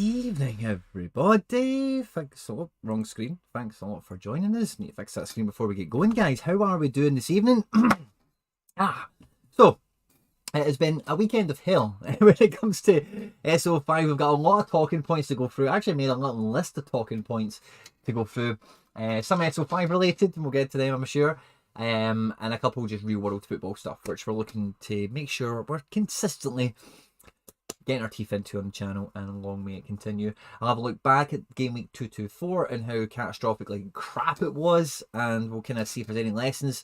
evening, everybody. Thanks a lot. Wrong screen. Thanks a lot for joining us. Need to fix that screen before we get going, guys. How are we doing this evening? So it has been a weekend of hell when it comes to SO5. We've got a lot of talking points to go through. I actually made a little list of talking points to go through. Some SO5 related, and we'll get to them, I'm sure. And a couple just real world football stuff, which we're looking to make sure we're consistently getting our teeth into on the channel, and long may it continue. I'll have a look back at game week 224 and how catastrophically crap it was, and we'll kind of see if there's any lessons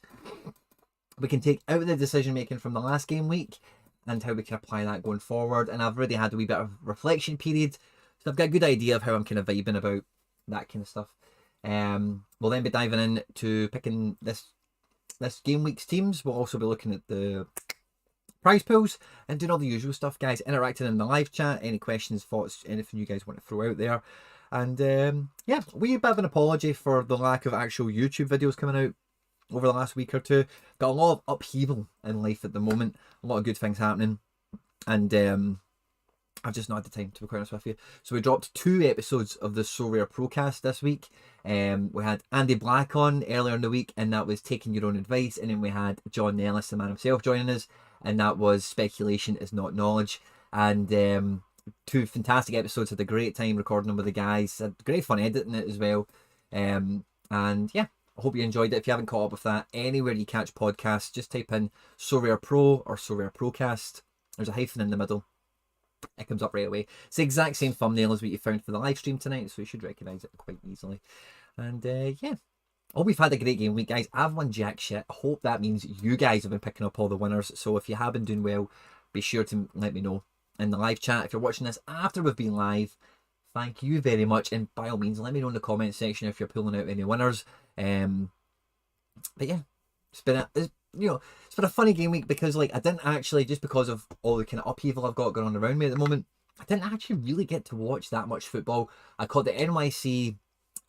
we can take out of the decision making from the last game week and how we can apply that going forward. And I've already had a wee bit of reflection period, so I've got a good idea of how I'm kind of vibing about that kind of stuff. We'll then be diving into picking this game week's teams. We'll also be looking at the prize pools and doing all the usual stuff, guys. Interacting in the live chat, any questions, thoughts, anything you guys want to throw out there. And yeah, we bit of an apology for the lack of actual YouTube videos coming out over the last week or two. Got a lot of upheaval in life at the moment, a lot of good things happening, and I've just not had the time, to be quite honest with you. So we dropped 2 episodes of the SoRare Procast this week. We had Andy Black on earlier in the week, and that was Taking Your Own Advice. And then we had John Nellis, the man himself, joining us, and that was Speculation is Not Knowledge. And 2 fantastic episodes. Had a great time recording them with the guys. Had great fun editing it as well. And yeah, I hope you enjoyed it. If you haven't caught up with that, anywhere you catch podcasts, just type in SoRare Pro or SoRare Procast. There's a hyphen in the middle. It comes up right away. It's the exact same thumbnail as what you found for the live stream tonight, so you should recognise it quite easily. And yeah, oh, we've had a great game week, guys. I've won jack shit. I hope that means you guys have been picking up all the winners. So if you have been doing well, be sure to let me know in the live chat. If you're watching this after we've been live, thank you very much. And by all means, let me know in the comment section if you're pulling out any winners. But yeah, it's been a funny game week because, like, I didn't actually, just because of all the kind of upheaval I've got going on around me at the moment, I didn't actually really get to watch that much football. I caught the NYC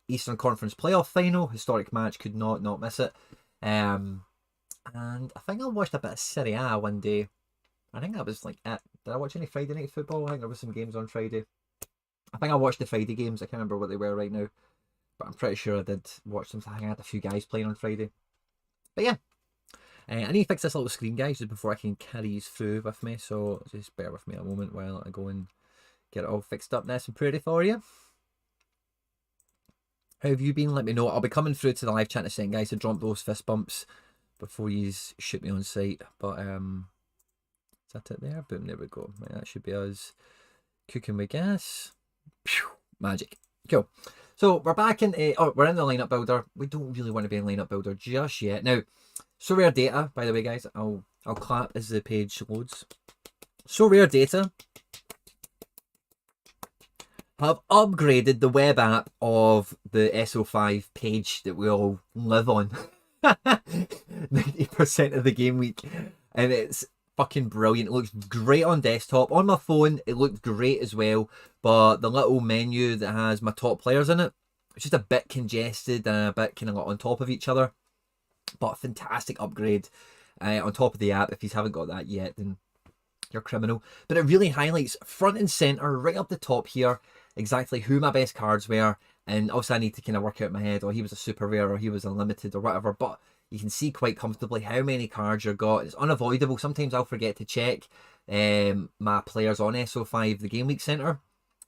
Eastern Conference playoff final, historic match, could not miss it. And I think I watched a bit of Serie A one day. I think that was like it. Did I watch any Friday night football? I think there was some games on Friday. I think I watched the Friday games. I can't remember what they were right now, but I'm pretty sure I did watch them. I think I had a few guys playing on Friday. But yeah, I need to fix this little screen, guys, just before I can carry you through with me. So just bear with me a moment while I go and get it all fixed up nice and pretty for you. How have you been? Let me know. I'll be coming through to the live chat in a second, guys, to drop those fist bumps before you shoot me on sight. But is that it there? Boom, there we go. Right, that should be us cooking with gas. Phew, magic. Cool. So we're back in we're in the lineup builder. We don't really want to be in lineup builder just yet. Now, SoRare data, by the way, guys, I'll clap as the page loads. SoRare data have upgraded the web app of the SO5 page that we all live on 90% of the game week, and it's fucking brilliant. It looks great on desktop. On my phone, it looked great as well, but the little menu that has my top players in it, it's just a bit congested and a bit kind of like on top of each other. But a fantastic upgrade on top of the app. If you haven't got that yet, then you're criminal. But it really highlights front and center, right up the top here, exactly who my best cards were. And also I need to kind of work out in my head, oh, he was a super rare or he was a limited or whatever. But you can see quite comfortably how many cards you've got. It's unavoidable. Sometimes I'll forget to check my players on SO5, the Game Week Center.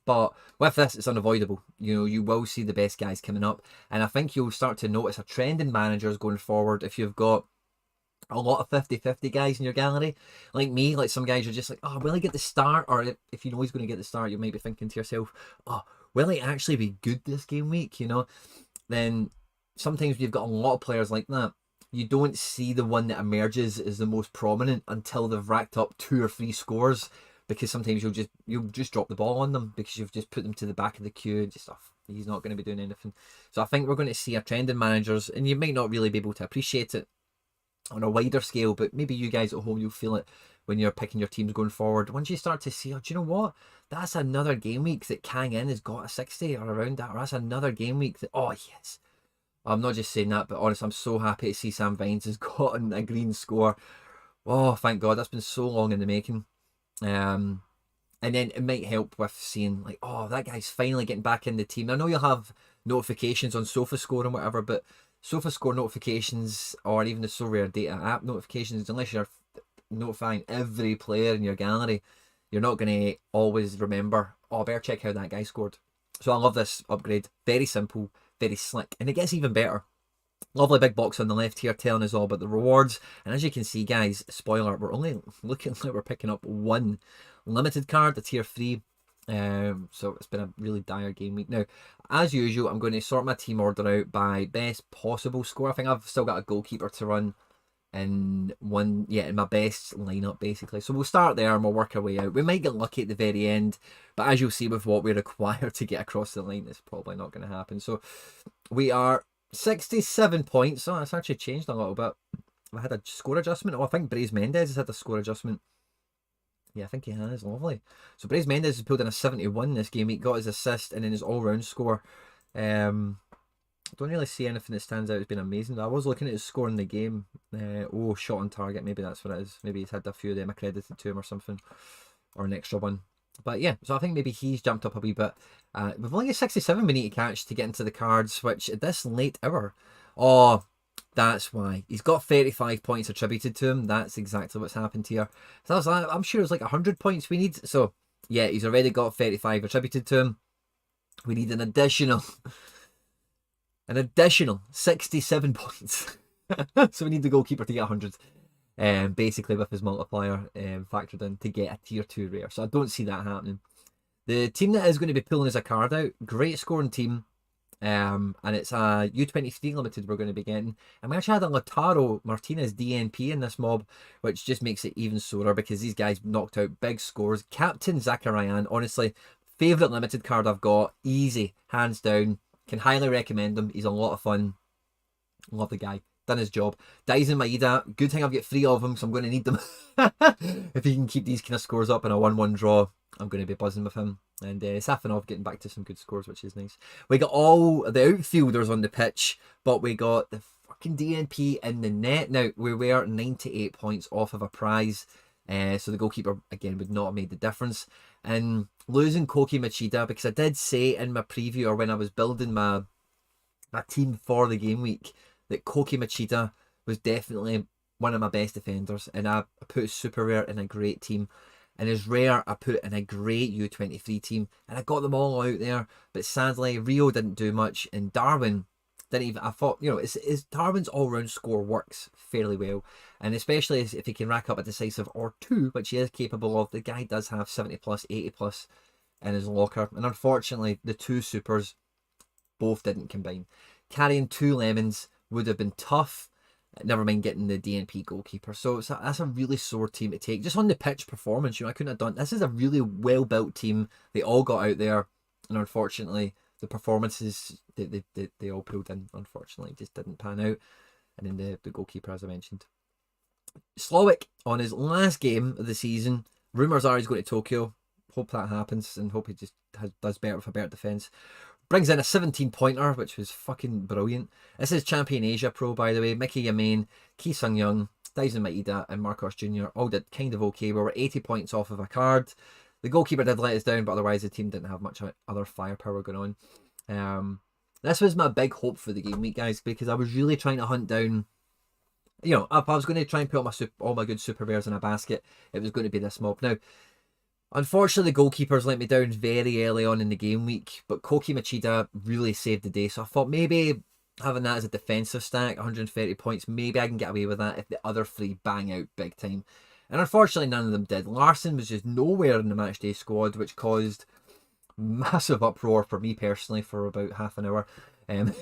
But with this, it's unavoidable. You know, you will see the best guys coming up. And I think you'll start to notice a trend in managers going forward if you've got a lot of 50-50 guys in your gallery. Like me, like some guys are just like, oh, will he get the start? Or if you know he's going to get the start, you might be thinking to yourself, oh, will he actually be good this game week? You know, then sometimes when you've got a lot of players like that, you don't see the one that emerges as the most prominent until they've racked up 2 or 3 scores. Because sometimes you'll just drop the ball on them because you've just put them to the back of the queue and just stuff. He's not going to be doing anything. So I think we're going to see a trend in managers, and you might not really be able to appreciate it on a wider scale, but maybe you guys at home, you'll feel it when you're picking your teams going forward. Once you start to see, oh, do you know what? That's another game week that Kang In has got a 60 or around that, or that's another game week that, oh yes. I'm not just saying that, but honestly, I'm so happy to see Sam Vines has gotten a green score. Oh, thank God. That's been so long in the making. And then it might help with seeing like, oh, that guy's finally getting back in the team. I know you'll have notifications on SofaScore and whatever, but SofaScore notifications or even the SoRare data app notifications, unless you're notifying every player in your gallery, you're not going to always remember, oh, I better check how that guy scored. So I love this upgrade. Very simple, very slick, and it gets even better. Lovely big box on the left here telling us all about the rewards. And as you can see, guys, spoiler, we're only looking like we're picking up one limited card, the tier 3. So it's been a really dire game week. Now, as usual, I'm going to sort my team order out by best possible score. I think I've still got a goalkeeper to run in in my best lineup, basically. So we'll start there and we'll work our way out. We might get lucky at the very end, but as you'll see with what we require to get across the line, it's probably not going to happen. So we are 67 points. Oh, that's actually changed a little bit. I had a score adjustment. Oh, I think Brais Mendes has had a score adjustment. Yeah, I think he has. Lovely. So Brais Mendes has pulled in a 71 this game. He got his assist and then his all-round score. I don't really see anything that stands out as being amazing. I was looking at his score in the game. Oh, shot on target. Maybe that's what it is. Maybe he's had a few of them accredited to him or something. Or an extra one. But yeah, so I think maybe he's jumped up a wee bit. We've only got 67 we need to catch to get into the cards, which at this late hour. Oh, that's why. He's got 35 points attributed to him. That's exactly what's happened here. So I'm sure it's like 100 points we need. So yeah, he's already got 35 attributed to him. We need an additional 67 points. So we need the goalkeeper to get 100. Basically with his multiplier factored in to get a tier 2 rare. So I don't see that happening. The team that is going to be pulling as a card out, great scoring team. And it's a U23 limited we're going to be getting. And we actually had a Lautaro Martinez DNP in this mob, which just makes it even sorer because these guys knocked out big scores. Captain Zacharian, honestly, favourite limited card I've got. Easy, hands down. Can highly recommend him. He's a lot of fun. Love the guy. Done his job. Dyson Maeda, good thing I've got 3 of them, so I'm going to need them. If he can keep these kind of scores up in a 1-1 draw, I'm going to be buzzing with him. And Safanov getting back to some good scores, which is nice. We got all the outfielders on the pitch, but we got the fucking DNP in the net. Now, we were 98 points off of a prize, so the goalkeeper, again, would not have made the difference. And losing Koki Machida, because I did say in my preview, or when I was building my team for the game week, that Koki Machida was definitely one of my best defenders, and I put super rare in a great team, and as rare I put in a great U23 team, and I got them all out there. But sadly Rio didn't do much, and Darwin didn't even. I thought, you know, Darwin's all-round score works fairly well, and especially if he can rack up a decisive or 2, which he is capable of. The guy does have 70 plus, 80 plus in his locker, and unfortunately the 2 supers both didn't combine. Carrying 2 lemons would have been tough, never mind getting the DNP goalkeeper. So that's a really sore team to take. Just on the pitch performance, you know, I couldn't have done. This is a really well-built team. They all got out there, and unfortunately the performances they all pulled in, unfortunately, just didn't pan out. And then the goalkeeper, as I mentioned. Slowick on his last game of the season. Rumours are he's going to Tokyo. Hope that happens, and hope he just does better with a better defence. Brings in a 17-pointer, which was fucking brilliant. This is Champion Asia Pro, by the way. Mickey Yamain, Ki Sung Young, Dyson Maeda, and Marcos Jr. all did kind of okay. We were 80 points off of a card. The goalkeeper did let us down, but otherwise the team didn't have much other firepower going on. This was my big hope for the game week, guys, because I was really trying to hunt down. You know, if I was going to try and put all my good super rares in a basket, it was going to be this mob. Now, unfortunately, the goalkeepers let me down very early on in the game week, but Koki Machida really saved the day. So I thought maybe having that as a defensive stack, 130 points, maybe I can get away with that if the other 3 bang out big time. And unfortunately, none of them did. Larson was just nowhere in the matchday squad, which caused massive uproar for me personally for about half an hour. And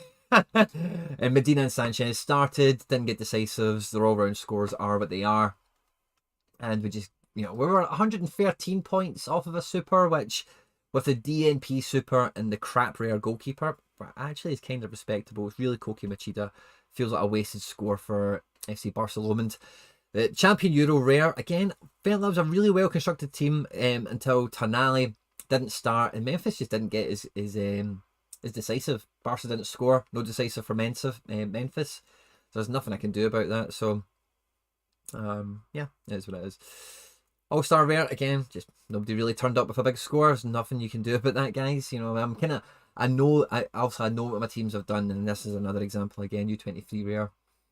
Medina and Sanchez started, didn't get decisives. Their all-round scores are what they are. And we just, you know, we were 113 points off of a super, which with the DNP super and the crap rare goalkeeper, actually is kind of respectable. It's really Koki Machida. Feels like a wasted score for FC Barcelona. The Champion Euro rare, again, felt that was a really well constructed team until Tonali didn't start, and Memphis just didn't get his decisive. Barca didn't score, no decisive for Memphis. So there's nothing I can do about that. So yeah, it is what it is. All-star rare, again, just nobody really turned up with a big score. There's nothing you can do about that, guys. You know, I'm kind of, I know what my teams have done, and this is another example again, U23 rare.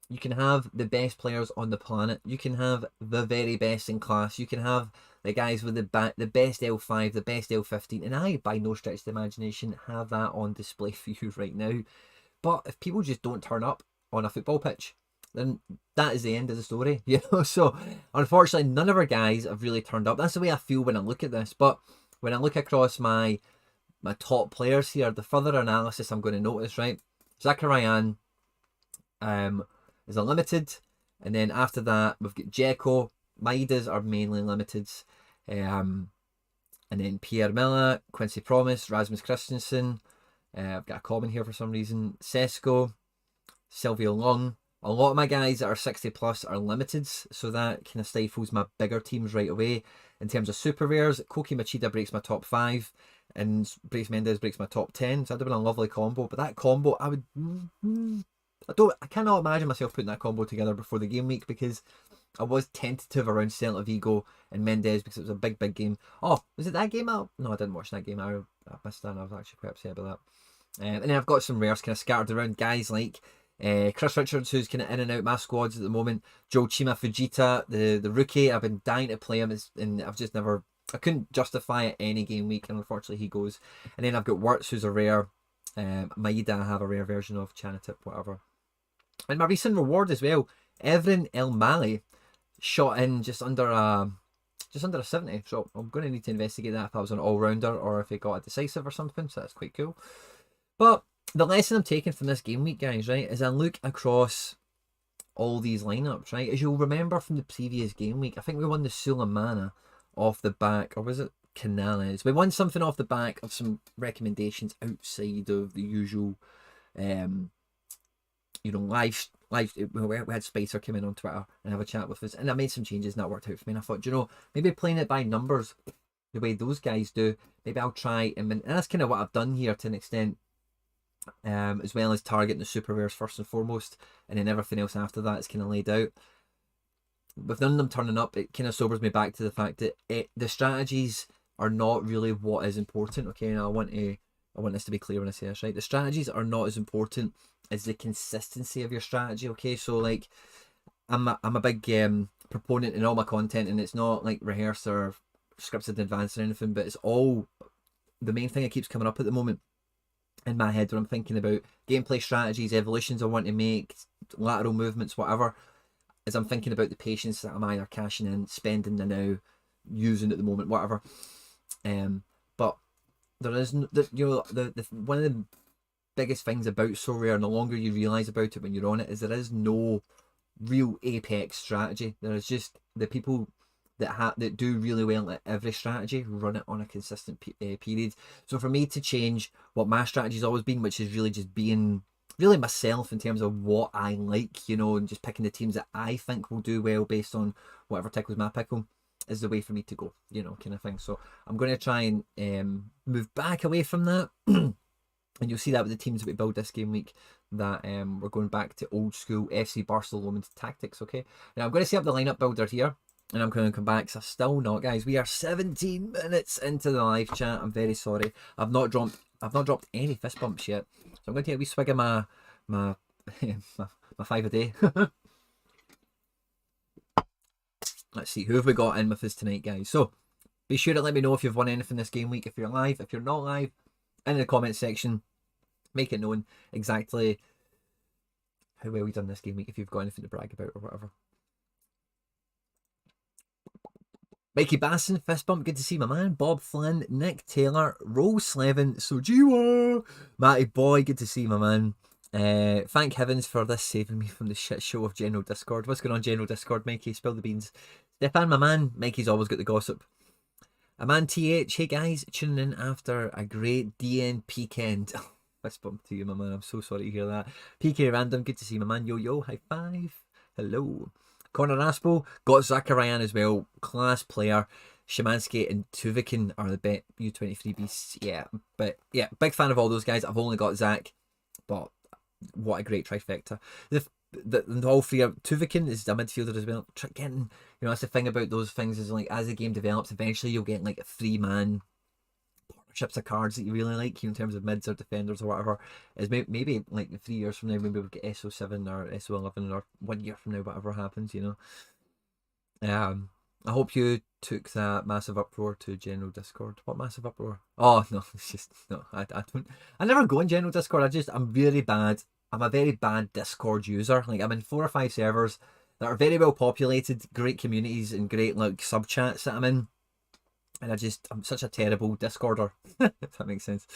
You can have the best players on the planet. You can have the very best in class. You can have the guys with the best L5, the best L15, and I, by no stretch of the imagination, have that on display for you right now. But if people just don't turn up on a football pitch, then that is the end of the story, you know. So unfortunately, none of our guys have really turned up. That's the way I feel when I look at this. But when I look across my top players here, the further analysis I'm going to notice, right? Zacharian is a limited, and then after that we've got Dzeko. Maidas are mainly limiteds, and then Pierre Milla, Quincy Promise, Rasmus Christensen. I've got a common here for some reason. Sesko, Sylvia Long. A lot of my guys that are 60 plus are limiteds, so that kind of stifles my bigger teams right away. In terms of super rares, Koki Machida breaks my top 5, and Brace Mendes breaks my top 10. So that'd have been a lovely combo. But that combo, I cannot imagine myself putting that combo together before the game week, because I was tentative around Celta Vigo and Mendes because it was a big game. Oh, was it that game? No, I didn't watch that game. I missed that, and I was actually quite upset about that. And then I've got some rares kind of scattered around. Guys like Chris Richards, who's kind of in and out my squads at the moment. Joe Chima Fujita, the rookie. I've been dying to play him, and I've just never... I couldn't justify it any game week, and unfortunately he goes. And then I've got Wirtz, who's a rare. Maida, I have a rare version of. Chanatip, whatever. And my recent reward as well, Evren El Mali shot in just under a 70. So I'm going to need to investigate that if I was an all-rounder or if it got a decisive or something. So that's quite cool. But the lesson I'm taking from this game week, guys, right, is I look across all these lineups, right? As you'll remember from the previous game week, I think we won the Sulemana off the back, or was it Canales? We won something off the back of some recommendations outside of the usual, live. We had Spicer come in on Twitter and have a chat with us, and I made some changes and that worked out for me. And I thought, maybe playing it by numbers the way those guys do, maybe I'll try, and that's kind of what I've done here to an extent, as well as targeting the super rares first and foremost, and then everything else after that is kind of laid out. With none of them turning up, it kind of sobers me back to the fact that the strategies are not really what is important. Okay, and I want this to be clear when I say this, right? The strategies are not as important as the consistency of your strategy. Okay, so like I'm a big proponent in all my content, and it's not like rehearsed or scripted in advance or anything, but it's all the main thing that keeps coming up at the moment in my head when I'm thinking about gameplay strategies, evolutions I want to make, lateral movements, whatever, as I'm thinking about the patience that I'm either cashing in, spending the now, using at the moment, whatever. But there is the one of the biggest things about SoRare, and the longer you realise about it when you're on it, is there is no real apex strategy. There is just the people that do really well at every strategy run it on a consistent period. So for me to change what my strategy's always been, which is really just being really myself in terms of what I like, and just picking the teams that I think will do well based on whatever tickles my pickle, is the way for me to go, kind of thing. So I'm going to try and move back away from that. And you'll see that with the teams that we build this game week, that we're going back to old school FC Barcelona tactics, okay? Now I'm going to set up the lineup builder here, and I'm going to come back, so still not, guys. We are 17 minutes into the live chat. I'm very sorry. I've not dropped any fist bumps yet. So I'm going to take a wee swig of my 5 a day. Let's see, who have we got in with us tonight, guys? So be sure to let me know if you've won anything this game week. If you're live, if you're not live, in the comment section, make it known exactly how well we've done this game week, if you've got anything to brag about or whatever. Mikey Basson, fist bump, good to see my man. Bob Flynn, Nick Taylor, Rose Slevin, Sojiwa, Matty Boy, good to see my man. Thank heavens for this saving me from the shit show of General Discord. What's going on, General Discord, Mikey? Spill the beans. Stefan, my man, Mikey's always got the gossip. A man TH, hey guys, tuning in after a great DN peekend. Fist bump to you, my man. I'm so sorry to hear that. PK Random, good to see my man. Yo, high five. Hello. Connor Aspo, got Zacharian as well. Class player. Szymanski and Tuvikin are the bet U23 beasts. Yeah, but yeah, big fan of all those guys. I've only got Zach, but what a great trifecta. all three are. Tuvikin is a midfielder as well. Getting, that's the thing about those things is like as the game develops, eventually you'll get like a 3-man partnerships of cards that you really like, in terms of mids or defenders or whatever. Is maybe like 3 years from now, maybe we'll get SO7 or SO11, or 1 year from now, whatever happens, I hope you took that massive uproar to general Discord. What massive uproar? Oh no, it's just no. I don't. I never go in general Discord. I'm really bad. I'm a very bad Discord user. Like I'm in 4 or 5 servers that are very well populated, great communities and great like sub chats that I'm in, and I'm such a terrible Discorder. If that makes sense.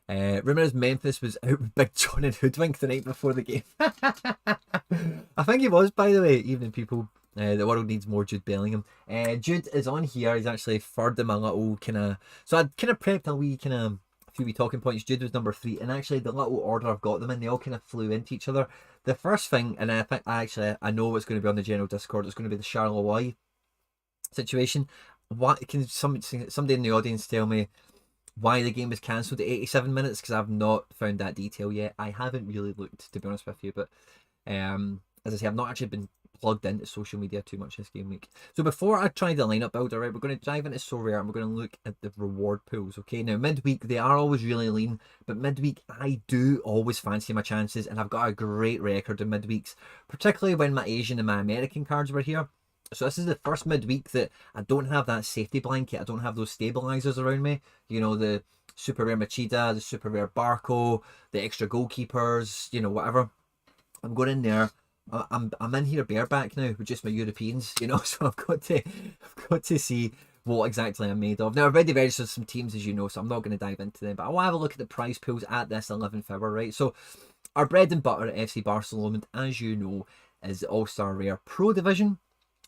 Rumour is Memphis was out with Big John and Hoodwink the night before the game. I think he was, by the way. Evening, people. The world needs more Jude Bellingham. Jude is on here. He's actually third in my little kind of. So I kind of prepped a few wee talking points. Jude was number 3, and actually the little order I've got them in, they all kind of flew into each other. The first thing, and I think I know what's going to be on the general Discord. It's going to be the Charleroi situation. What can somebody in the audience tell me why the game was cancelled at 87 minutes? Because I've not found that detail yet. I haven't really looked, to be honest with you, but as I say, I've not actually been plugged into social media too much this game week. So before I try the lineup builder, right, we're going to dive into SoRare and we're going to look at the reward pools. Okay, now midweek they are always really lean, but midweek I do always fancy my chances, and I've got a great record in midweeks, particularly when my Asian and my American cards were here. So this is the first midweek that I don't have that safety blanket. I don't have those stabilizers around me. The super rare Machida, the super rare Barco, the extra goalkeepers, whatever. I'm going in there. I'm in here bareback now with just my Europeans, so I've got to see what exactly I'm made of. Now I've already registered some teams, as you know, so I'm not going to dive into them, but I will have a look at the prize pools at this 11th hour, right? So our bread and butter at FC Barcelona, as you know, is the All-Star Rare Pro Division.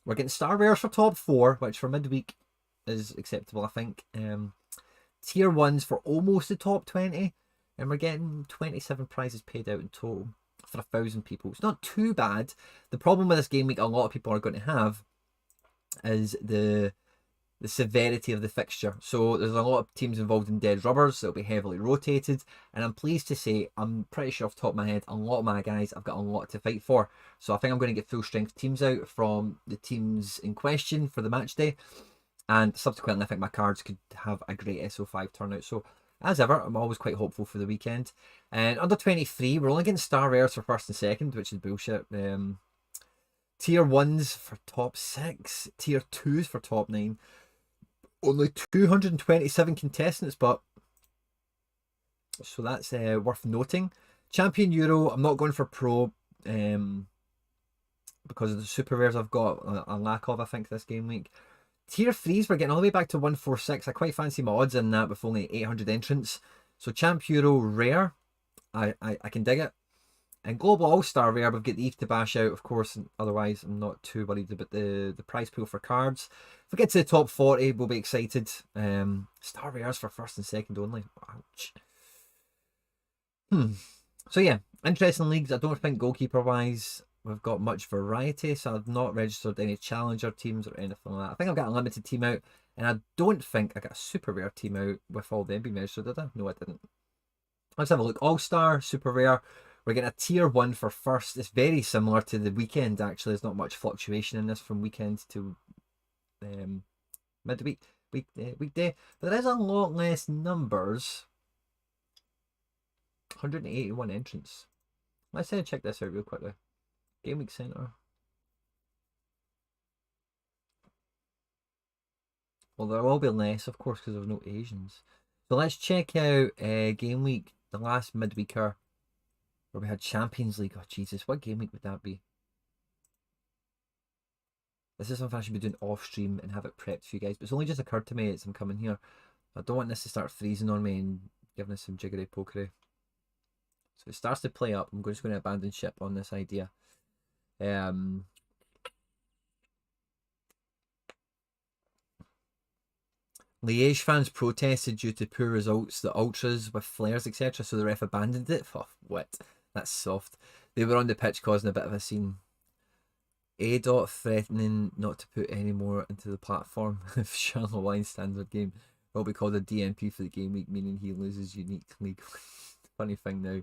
We're getting Star Rares for top 4, which for midweek is acceptable, I think. Tier 1s for almost the top 20, and we're getting 27 prizes paid out in total for 1,000 people. It's not too bad. The problem with this game week a lot of people are going to have is the severity of the fixture. So there's a lot of teams involved in dead rubbers. They'll be heavily rotated, and I'm pleased to say, I'm pretty sure off the top of my head, a lot of my guys I've got a lot to fight for. So I think I'm going to get full strength teams out from the teams in question for the match day, and subsequently I think my cards could have a great SO5 turnout. So as ever, I'm always quite hopeful for the weekend. And under 23, we're only getting star rares for first and second, which is bullshit. Tier 1s for top 6, tier 2s for top 9. Only 227 contestants, but so that's worth noting. Champion Euro, I'm not going for pro because of the super rares I've got a lack of, I think, this game week. Tier 3s, we're getting all the way back to 146. I quite fancy my odds in that with only 800 entrants. So Champ Euro rare, I can dig it. And Global All-Star rare, we've got the Eve to bash out, of course. Otherwise, I'm not too worried about the prize pool for cards. If we get to the top 40, we'll be excited. Star rares for first and second only. Ouch. So yeah, interesting leagues. I don't think goalkeeper-wise we've got much variety, so I've not registered any challenger teams or anything like that. I think I've got a limited team out, and I don't think I got a super rare team out with all them being registered, did I? No, I didn't. Let's have a look. All-Star, super rare. We're getting a tier 1 for first. It's very similar to the weekend, actually. There's not much fluctuation in this from weekend to midweek, weekday. But there is a lot less numbers. 181 entrants. Let's check this out real quickly. Game Week Center. Well, there will be less, of course, because there's no Asians. So let's check out Game Week, the last midweeker, where we had Champions League. Oh, Jesus, what game week would that be? This is something I should be doing off stream and have it prepped for you guys. But it's only just occurred to me as I'm coming here. I don't want this to start freezing on me and giving us some jiggery pokery. So if it starts to play up, I'm just going to abandon ship on this idea. Liège fans protested due to poor results, the ultras with flares, etc. So the ref abandoned it. Oh, what? That's soft. They were on the pitch causing a bit of a scene. A. threatening not to put any more into the platform if Charleroi standard game will be called a DNP for the game week, meaning he loses unique league. Funny thing now,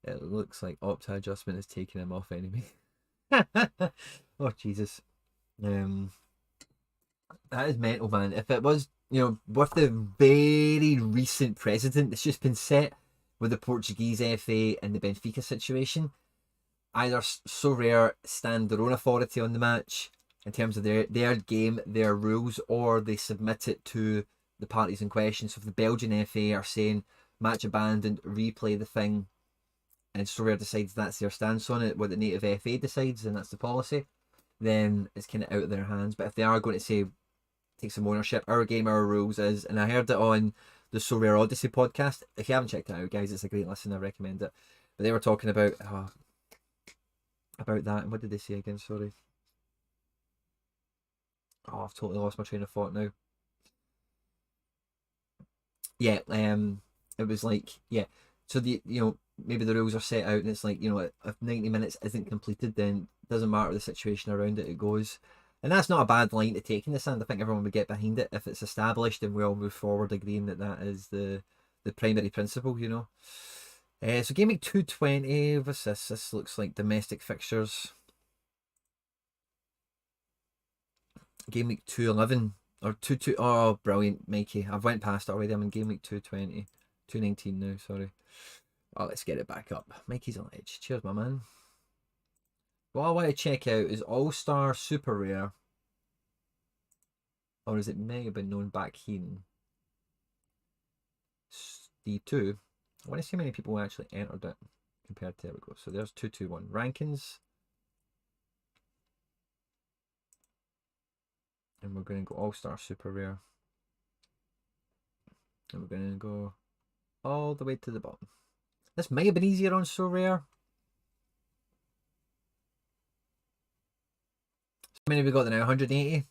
it looks like Opta adjustment is taking him off anyway. Oh Jesus. That is mental, man. If it was, you know, with the very recent precedent that's just been set with the Portuguese FA and the Benfica situation, either SoRare stand their own authority on the match in terms of their game, their rules, or they submit it to the parties in question. So if the Belgian FA are saying match abandoned, replay the thing, and SoRare decides that's their stance on it, what the native FA decides, and that's the policy, then it's kind of out of their hands. But if they are going to say take some ownership, our game, our rules is, and I heard it on the SoRare Odyssey podcast. If you haven't checked it out, guys, it's a great listen. I recommend it. But they were talking about that. And what did they say again? Sorry. Oh, I've totally lost my train of thought now. Yeah, it was like, yeah. So maybe the rules are set out, and it's like, if 90 minutes isn't completed, then it doesn't matter the situation around it, it goes. And that's not a bad line to take in the sand. I think everyone would get behind it if it's established and we all move forward agreeing that that is the primary principle, So game week 220, what's this? This looks like domestic fixtures. Game week 211 or 22. Oh, brilliant, Mikey. I've went past it already. I'm in game week 220, 219 now. Sorry. Oh, let's get it back up. Mikey's on edge. Cheers, my man. What I want to check out is All Star Super Rare, or is it Mega been known back here? D2. I want to see how many people actually entered it compared to, there we go. So there's 221 rankings. And we're going to go All-Star Super Rare. And we're going to go all the way to the bottom. This might have been easier on SoRare. So how many have we got now? 180?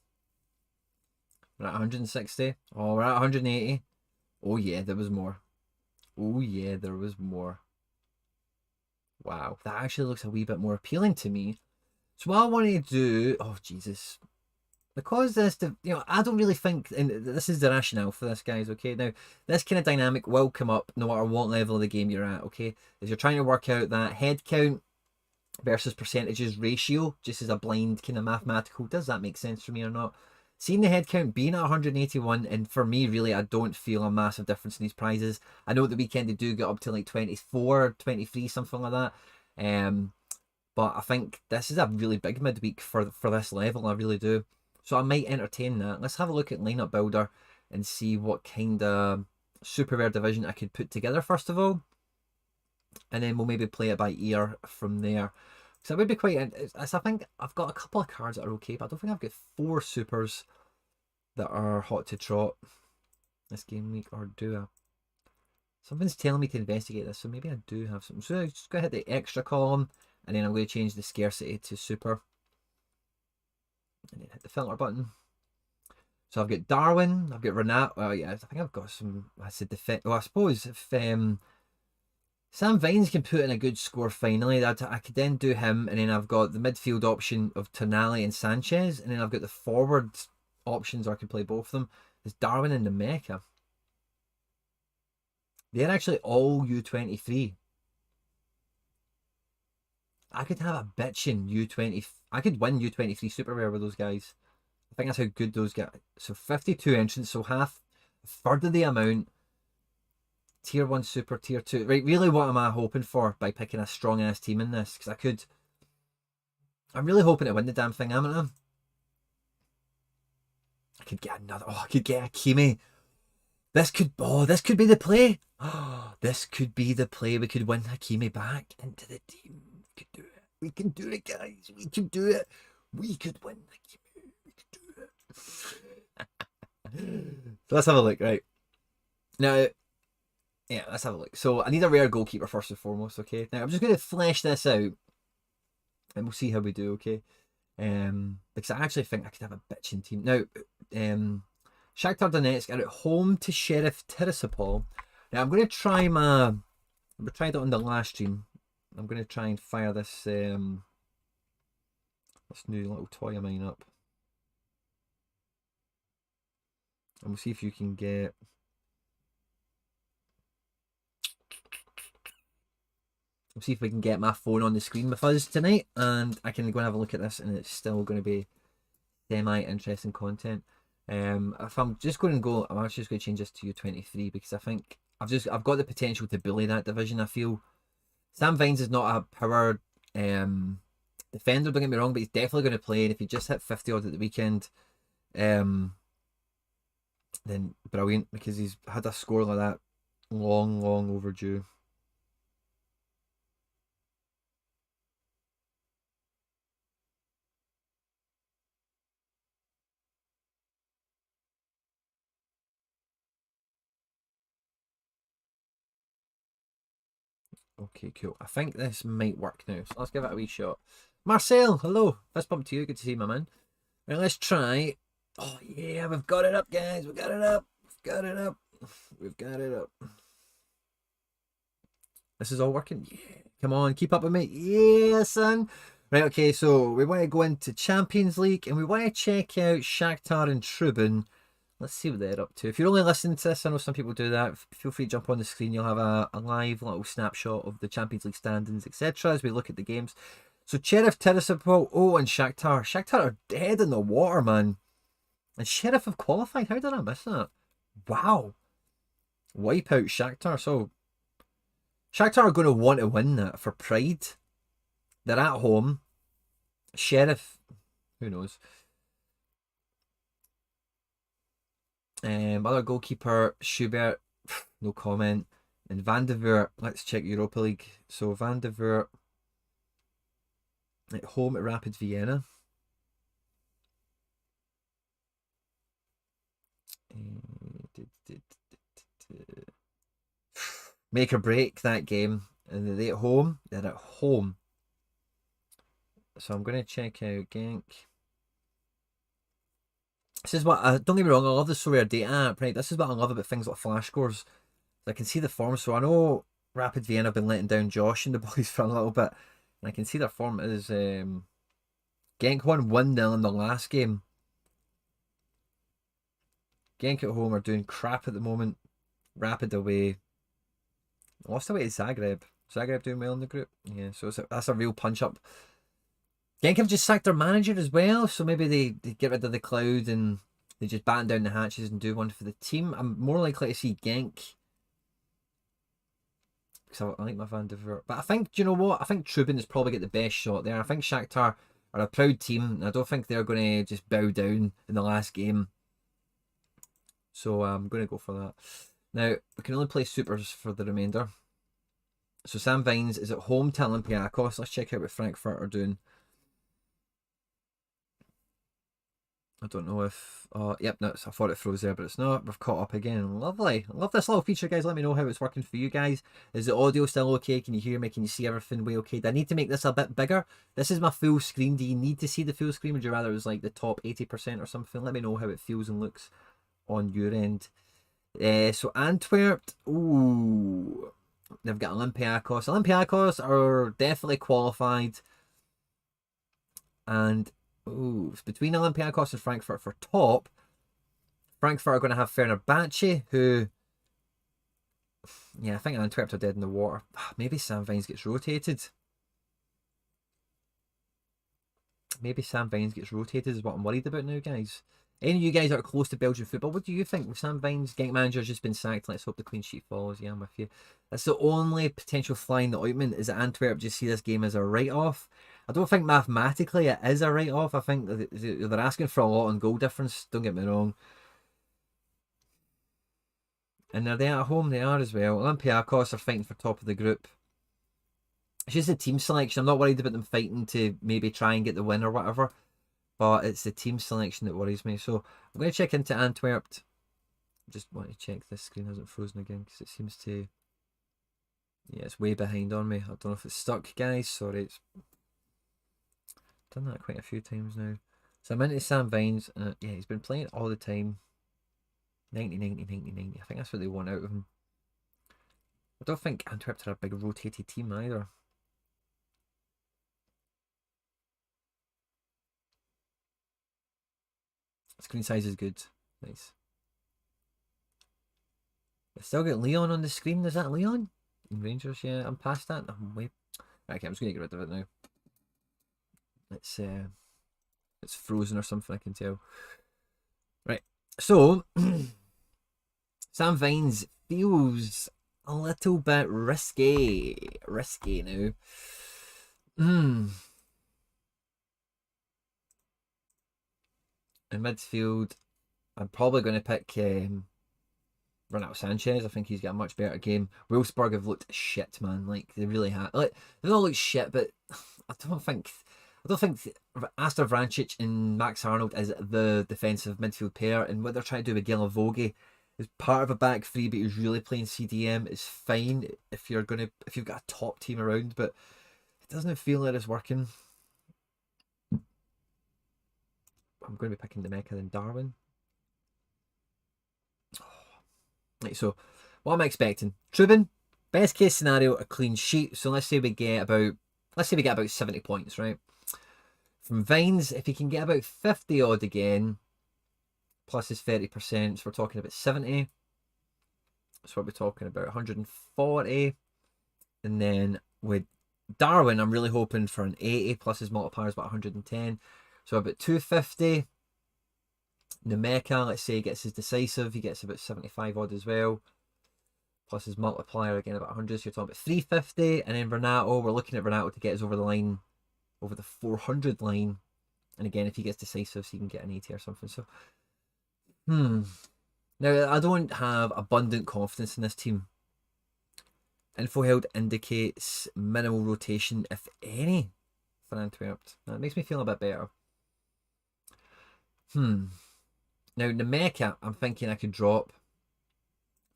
We're at 160. Oh, we're at 180. Oh yeah, there was more. Oh yeah, there was more. Wow, that actually looks a wee bit more appealing to me. So what I want to do... Oh, Jesus. Because I don't really think, and this is the rationale for this, guys, okay? Now, this kind of dynamic will come up no matter what level of the game you're at, okay? If you're trying to work out that head count versus percentages ratio, just as a blind kind of mathematical, does that make sense for me or not? Seeing the head count being at 181, and for me, really, I don't feel a massive difference in these prizes. I know at the weekend they do get up to like 24, 23, something like that. But I think this is a really big midweek for this level, I really do. So I might entertain that. Let's have a look at Lineup Builder and see what kind of super rare division I could put together first of all. And then we'll maybe play it by ear from there. So it would be quite... I think I've got a couple of cards that are okay, but I don't think I've got 4 supers that are hot to trot this game week, or do I? Something's telling me to investigate this, so maybe I do have some. So I'm just going to hit the extra column, and then I'm going to change the scarcity to super. And then hit the filter button. So I've got Darwin, I've got Renat. Well, yeah, I think I've got some. I said defense. Well, I suppose if Sam Vines can put in a good score finally, I could then do him, and then I've got the midfield option of Tonali and Sanchez, and then I've got the forward options, or I could play both of them. It's Darwin and the Mecha. They're actually all U23. I could have a bitchin' U20. I could win U23 Super Rare with those guys. I think that's how good those guys. So 52 entrants, so half, a third of the amount. Tier 1 Super, Tier 2. Right, really what am I hoping for by picking a strong ass team in this? Because I'm really hoping to win the damn thing, am I? I could get another. Oh, I could get a Kimi. This could be the play. Oh, this could be the play. We could win Hakimi back into the team. We could do it. We can do it, guys. We can do it. We could win Hakimi. We could do it. So let's have a look, right? Now, yeah, let's have a look. So I need a rare goalkeeper first and foremost, okay? Now I'm just going to flesh this out, and we'll see how we do, okay? Because I actually think I could have a bitching team. Now, Shakhtar Donetsk are at home to Sheriff Tiraspol. Now I'm going to try we tried it on the last stream. I'm going to try and fire this this new little toy of mine up, and we'll see if you can get. We'll see if we can get my phone on the screen with us tonight, and I can go and have a look at this, and it's still going to be semi-interesting content. If I'm just going to go, I'm actually just going to change this to U23 because I think I've got the potential to bully that division. I feel Sam Vines is not a power defender, don't get me wrong, but he's definitely going to play. And if he just hit 50 odd at the weekend, then brilliant, because he's had a score like that long overdue. Okay, cool. I think this might work now, so let's give it a wee shot. Marcel, hello. Fist bump to you. Good to see you, my man. Right, let's try. Oh, yeah, we've got it up, guys. We've got it up. We've got it up. We've got it up. This is all working. Yeah. Come on, keep up with me. Yeah, son. Right, okay, so we want to go into Champions League, and we want to check out Shakhtar and Trubin. Let's see what they're up to. If you're only listening to this, I know some people do that. Feel free to jump on the screen. You'll have a live little snapshot of the Champions League standings, etc. as we look at the games. So Sheriff, Tiraspol, and Shakhtar. Shakhtar are dead in the water, man. And Sheriff have qualified. How did I miss that? Wow. Wipe out Shakhtar. So Shakhtar are going to want to win that for pride. They're at home. Sheriff, who knows? Other goalkeeper, Schubert, no comment. And Van de Voort, let's check Europa League. So Van de Voort at home at Rapid Vienna. Make or break that game. And they're at home. They're at home. So I'm going to check out Genk. This is what, don't get me wrong, I love the SoRare data app, right? This is what I love about things like flash scores. I can see the form, so I know Rapid Vienna have been letting down Josh and the boys for a little bit. And I can see their form is Genk won 1-0 in the last game. Genk at home are doing crap at the moment. Rapid away. Lost away to Zagreb. Zagreb doing well in the group. Yeah, so that's a real punch up. Genk have just sacked their manager as well, so maybe they get rid of the cloud and they just batten down the hatches and do one for the team. I'm more likely to see Genk because I like my Van de Voort. But I think, do you know what? I think Trubin has probably got the best shot there. I think Shakhtar are a proud team, and I don't think they're going to just bow down in the last game. So I'm going to go for that. Now, we can only play supers for the remainder. So Sam Vines is at home to Olympiacos. Let's check out what Frankfurt are doing. I don't know if... yep, no, I thought it froze there, but it's not. We've caught up again. Lovely. I love this little feature, guys. Let me know how it's working for you guys. Is the audio still okay? Can you hear me? Can you see everything way okay? Do I need to make this a bit bigger? This is my full screen. Do you need to see the full screen? Would you rather it was like the top 80% or something? Let me know how it feels and looks on your end. So Antwerp. Ooh. They've got Olympiacos. Olympiacos are definitely qualified. And... ooh, it's between Olympiacos and Frankfurt for top. Frankfurt are going to have Fenerbahce, who... yeah, I think Antwerp are dead in the water. Maybe Sam Vines gets rotated. Maybe Sam Vines gets rotated is what I'm worried about now, guys. Any of you guys that are close to Belgian football, what do you think? Sam Vines, Genk manager's just been sacked. Let's hope the clean sheet follows. Yeah, I'm with you. That's the only potential fly in the ointment, is that Antwerp just see this game as a write-off. I don't think mathematically it is a write-off. I think they're asking for a lot on goal difference. Don't get me wrong. And are they at home? They are as well. Olympiacos are fighting for top of the group. It's just the team selection. I'm not worried about them fighting to maybe try and get the win or whatever. But it's the team selection that worries me. So I'm going to check into Antwerp. Just want to check this screen hasn't frozen again because it seems to... yeah, it's way behind on me. I don't know if it's stuck, guys. Sorry, it's done that quite a few times now. So I'm into Sam Vines. Yeah, he's been playing all the time. 90, 90, 90, 90. I think that's what they want out of him. I don't think Antwerp are a big rotated team either. Screen size is good. Nice. I still got Leon on the screen. Is that Leon? Rangers, yeah, I'm past that. I'm way... Okay, I'm just going to get rid of it now. It's frozen or something, I can tell. Right, so Sam Vines feels a little bit risky. Risky now. In midfield, I'm probably going to pick Renato Sanchez. I think he's got a much better game. Wolfsburg have looked shit, man. Like they really have. Like they've not looked shit, but I don't think Astor Vrancic and Max Arnold is the defensive midfield pair, and what they're trying to do with Gila Vogie is part of a back three, but he's really playing CDM. Is fine if you've got a top team around, but it doesn't feel like it's working. I'm going to be picking Demeka and Darwin. Right, so what am I expecting? Trubin, best case scenario, a clean sheet. So let's say we get about 70 points, right? From Vines, if he can get about 50 odd again, plus his 30%, so we're talking about 70. So what we're talking about 140. And then with Darwin, I'm really hoping for an 80 plus his multiplier is about 110. So about 250. Nemeka, let's say he gets his decisive, he gets about 75 odd as well. Plus his multiplier again about 100, so you're talking about 350. And then Renato, we're looking at Renato to get us over the line, over the 400 line. And again, if he gets decisive, so he can get an 80 or something. So, now I don't have abundant confidence in this team. Info held indicates minimal rotation, if any, for Antwerp. That makes me feel a bit better. Now, Nemeka, I'm thinking I could drop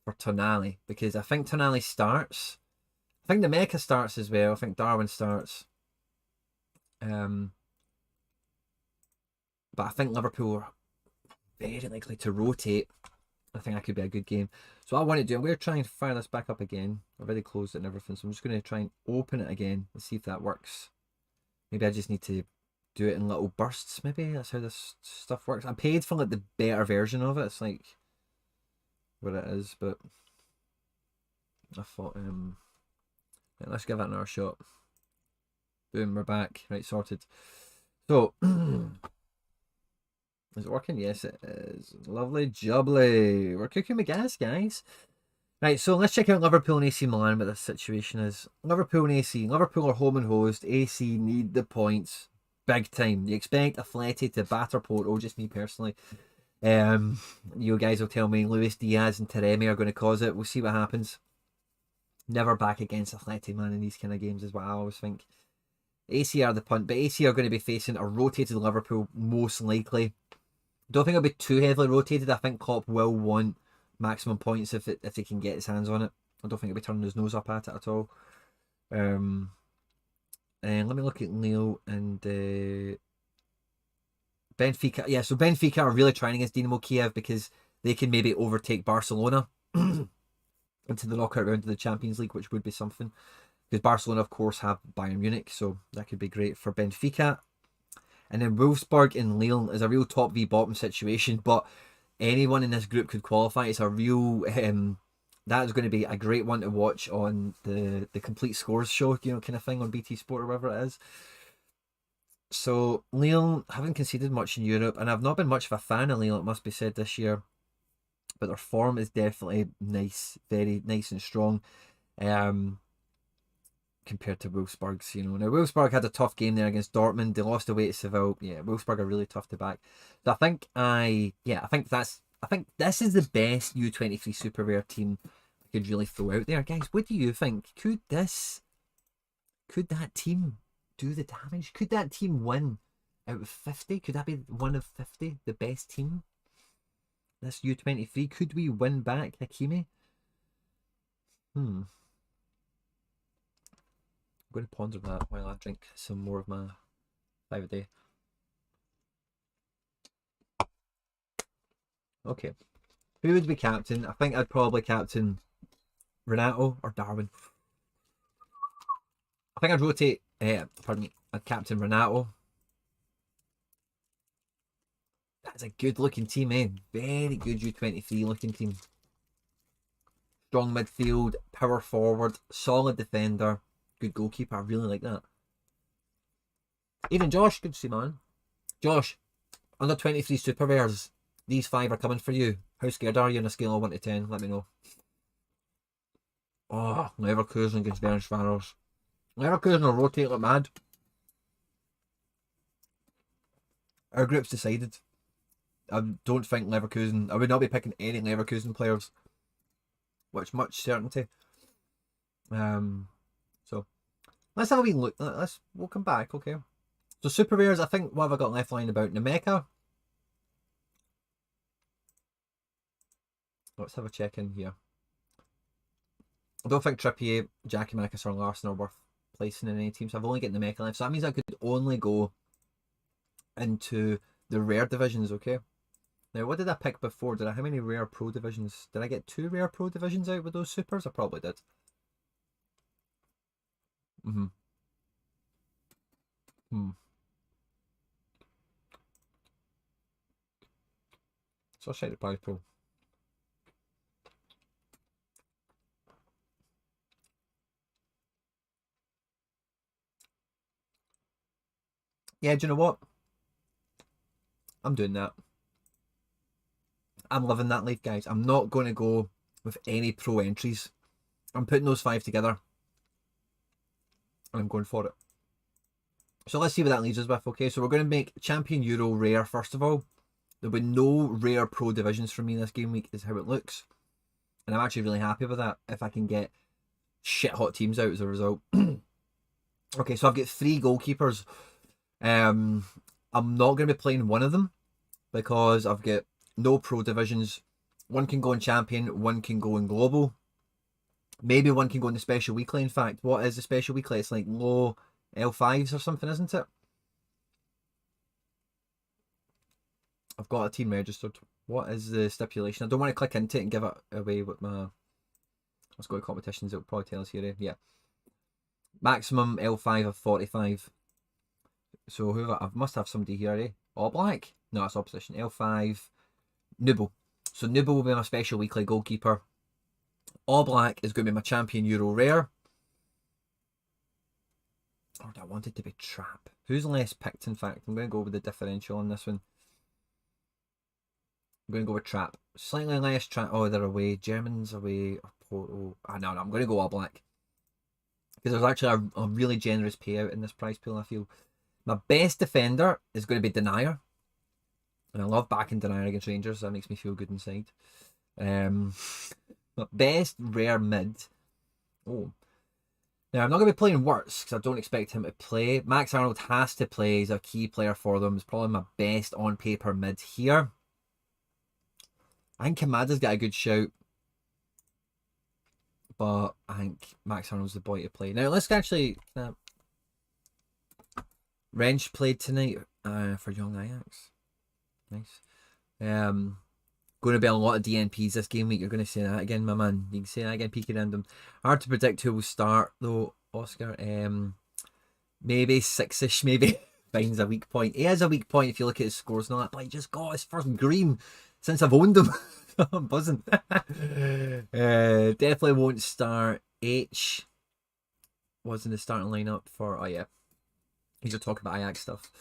for Tonali, because I think Tonali starts. I think Nemeka starts as well. I think Darwin starts. But I think Liverpool are very likely to rotate. I think that could be a good game. So what I want to do, I'm going to try and fire this back up again. I've already closed it and everything, so I'm just going to try and open it again and see if that works. Maybe I just need to do it in little bursts, maybe that's how this stuff works. I paid for like the better version of it. It's like what it is, but I thought yeah, let's give that another shot. Boom, we're back. Right, sorted. So is it working? Yes, it is. Lovely jubbly. We're cooking with gas, guys. Right, so let's check out Liverpool and AC Milan, what this situation is. Liverpool and AC. Liverpool are home and host. AC need the points. Big time. You expect Atleti to batter Porto, just me personally. You guys will tell me Luis Diaz and Taremi are going to cause it. We'll see what happens. Never back against Atleti, man, in these kind of games is what I always think. AC are the punt, but AC are going to be facing a rotated Liverpool, most likely. Don't think it'll be too heavily rotated. I think Klopp will want maximum points if he can get his hands on it. I don't think he'll be turning his nose up at it at all. And let me look at Lille and Benfica. Yeah, so Benfica are really trying against Dinamo Kiev because they can maybe overtake Barcelona into the knockout round of the Champions League, which would be something. Because Barcelona, of course, have Bayern Munich, so that could be great for Benfica. And then Wolfsburg and Lille is a real top v bottom situation, but anyone in this group could qualify. It's a real that is going to be a great one to watch on the complete scores show, you know, kind of thing on BT Sport or whatever it is. So Lille haven't conceded much in Europe, and I've not been much of a fan of Lille, it must be said, this year. But their form is definitely nice, very nice and strong. Compared to Wolfsburg's, you know. Now Wolfsburg had a tough game there against Dortmund. They lost away to Seville. Yeah, Wolfsburg are really tough to back. So I think this is the best U23 Super Rare team I could really throw out there. Guys, what do you think? Could that team do the damage? Could that team win out of 50? Could that be one of 50? The best team? This U23, could we win back Hakimi? I'm going to ponder that while I drink some more of my 5-a-day. Okay. Who would be captain? I think I'd probably captain Renato or Darwin. I think I'd rotate, pardon me, I'd captain Renato. That's a good looking team, eh? Very good U23 looking team. Strong midfield, power forward, solid defender, good goalkeeper. I really like that. Even Josh, good to see, man. Josh, under 23 super rares, these 5 are coming for you. How scared are you on a scale of 1 to 10? Let me know. Oh, Leverkusen against Ferencváros. Leverkusen will rotate like mad. Our group's decided. I don't think Leverkusen... I would not be picking any Leverkusen players. With much certainty. So, let's have a wee look. We'll come back, okay? So, super rares, I think, what have I got left lying about? Nemeka. Let's have a check in here. I don't think Trippier, Jackie Marcus or Larson are worth placing in any team, so I've only got Nemeka left. So that means I could only go into the rare divisions, okay? Now, what did I pick before? How many rare pro divisions? Did I get 2 rare pro divisions out with those supers? I probably did. So I'll check the prize pool. Yeah, do you know what? I'm doing that. I'm living that life, guys. I'm not going to go with any pro entries. I'm putting those 5 together. And I'm going for it. So let's see what that leaves us with. Okay, so we're going to make Champion Euro rare first of all. There'll be no rare pro divisions for me this game week is how it looks. And I'm actually really happy with that if I can get shit hot teams out as a result. Okay, so I've got 3 goalkeepers. I'm not going to be playing one of them because I've got no pro divisions. One can go in champion, one can go in global. Maybe one can go in the special weekly. In fact, what is the special weekly? It's like low L5s or something, isn't it? I've got a team registered. What is the stipulation? I don't want to click into it and give it away with my... Let's go to competitions. It'll probably tell us here. Yeah. Maximum L5 of 45. So whoever... I must have somebody here, eh? All black? No, it's opposition. L5. Nubo. So Nubo will be my special weekly goalkeeper. All black is going to be my Champion Euro rare. Oh, I want it to be Trap. Who's less picked, in fact? I'm going to go with the differential on this one. I'm going to go with Trap. Slightly less Trap. Oh, they're away. Germans away. Or Porto. No, I'm going to go All Black. Because there's actually a really generous payout in this prize pool, I feel. My best defender is going to be Denier. And I love backing Denier against Rangers. So that makes me feel good inside. My best rare mid. Oh. Now, I'm not going to be playing Wirtz because I don't expect him to play. Max Arnold has to play. He's a key player for them. He's probably my best on paper mid here. I think Kamada's got a good shout. But I think Max Arnold's the boy to play. Now, let's actually... Wrench played tonight for Young Ajax. Nice. Going to be a lot of DNPs this game week. You're going to say that again, my man. You can say that again, peeking random. Hard to predict who will start, though, Oscar. Maybe 6-ish, maybe. Finds a weak point. He has a weak point if you look at his scores and all that, but he just got his first green since I've owned him. I'm buzzing. Definitely won't start. H was in the starting lineup for... Oh, yeah. These are talking about Ajax stuff.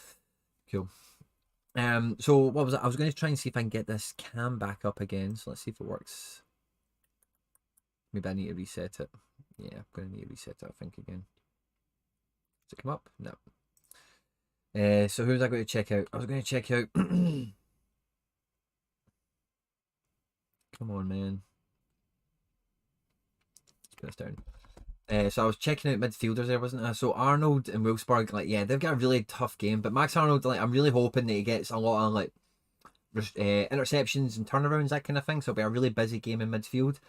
Cool. So what was it? I was going to try and see if I can get this cam back up again. So let's see if it works. Maybe I need to reset it. Yeah, I'm going to need to reset it, I think, again. Does it come up? No. So who was I going to check out? I was going to check out... Come on, man. Let's put this down. So I was checking out midfielders there, wasn't I? So Arnold and Wolfsburg, like, yeah, they've got a really tough game. But Max Arnold, like, I'm really hoping that he gets a lot of, like, interceptions and turnarounds, that kind of thing. So it'll be a really busy game in midfield.